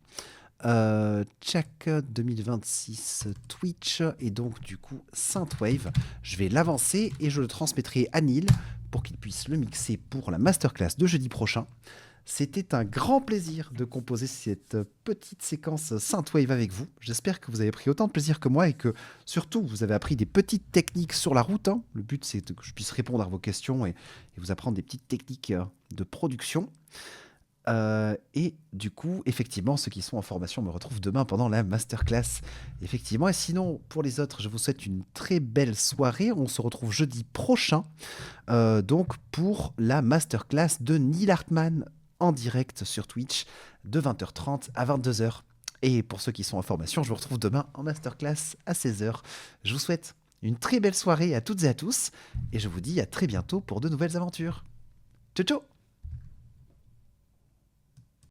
[SPEAKER 2] Check 2026 Twitch et donc du coup Synthwave. Je vais l'avancer et je le transmettrai à Neil pour qu'il puisse le mixer pour la masterclass de jeudi prochain. C'était un grand plaisir de composer cette petite séquence Synthwave avec vous. J'espère que vous avez pris autant de plaisir que moi et que surtout vous avez appris des petites techniques sur la route. Hein. Le but c'est que je puisse répondre à vos questions et vous apprendre des petites techniques de production. Et du coup, effectivement, ceux qui sont en formation me retrouvent demain pendant la masterclass. Effectivement, et sinon, pour les autres, je vous souhaite une très belle soirée. On se retrouve jeudi prochain, donc pour la masterclass de Neil Hartmann en direct sur Twitch de 20h30 à 22h. Et pour ceux qui sont en formation, je vous retrouve demain en masterclass à 16h. Je vous souhaite une très belle soirée à toutes et à tous, et je vous dis à très bientôt pour de nouvelles aventures. Ciao ciao!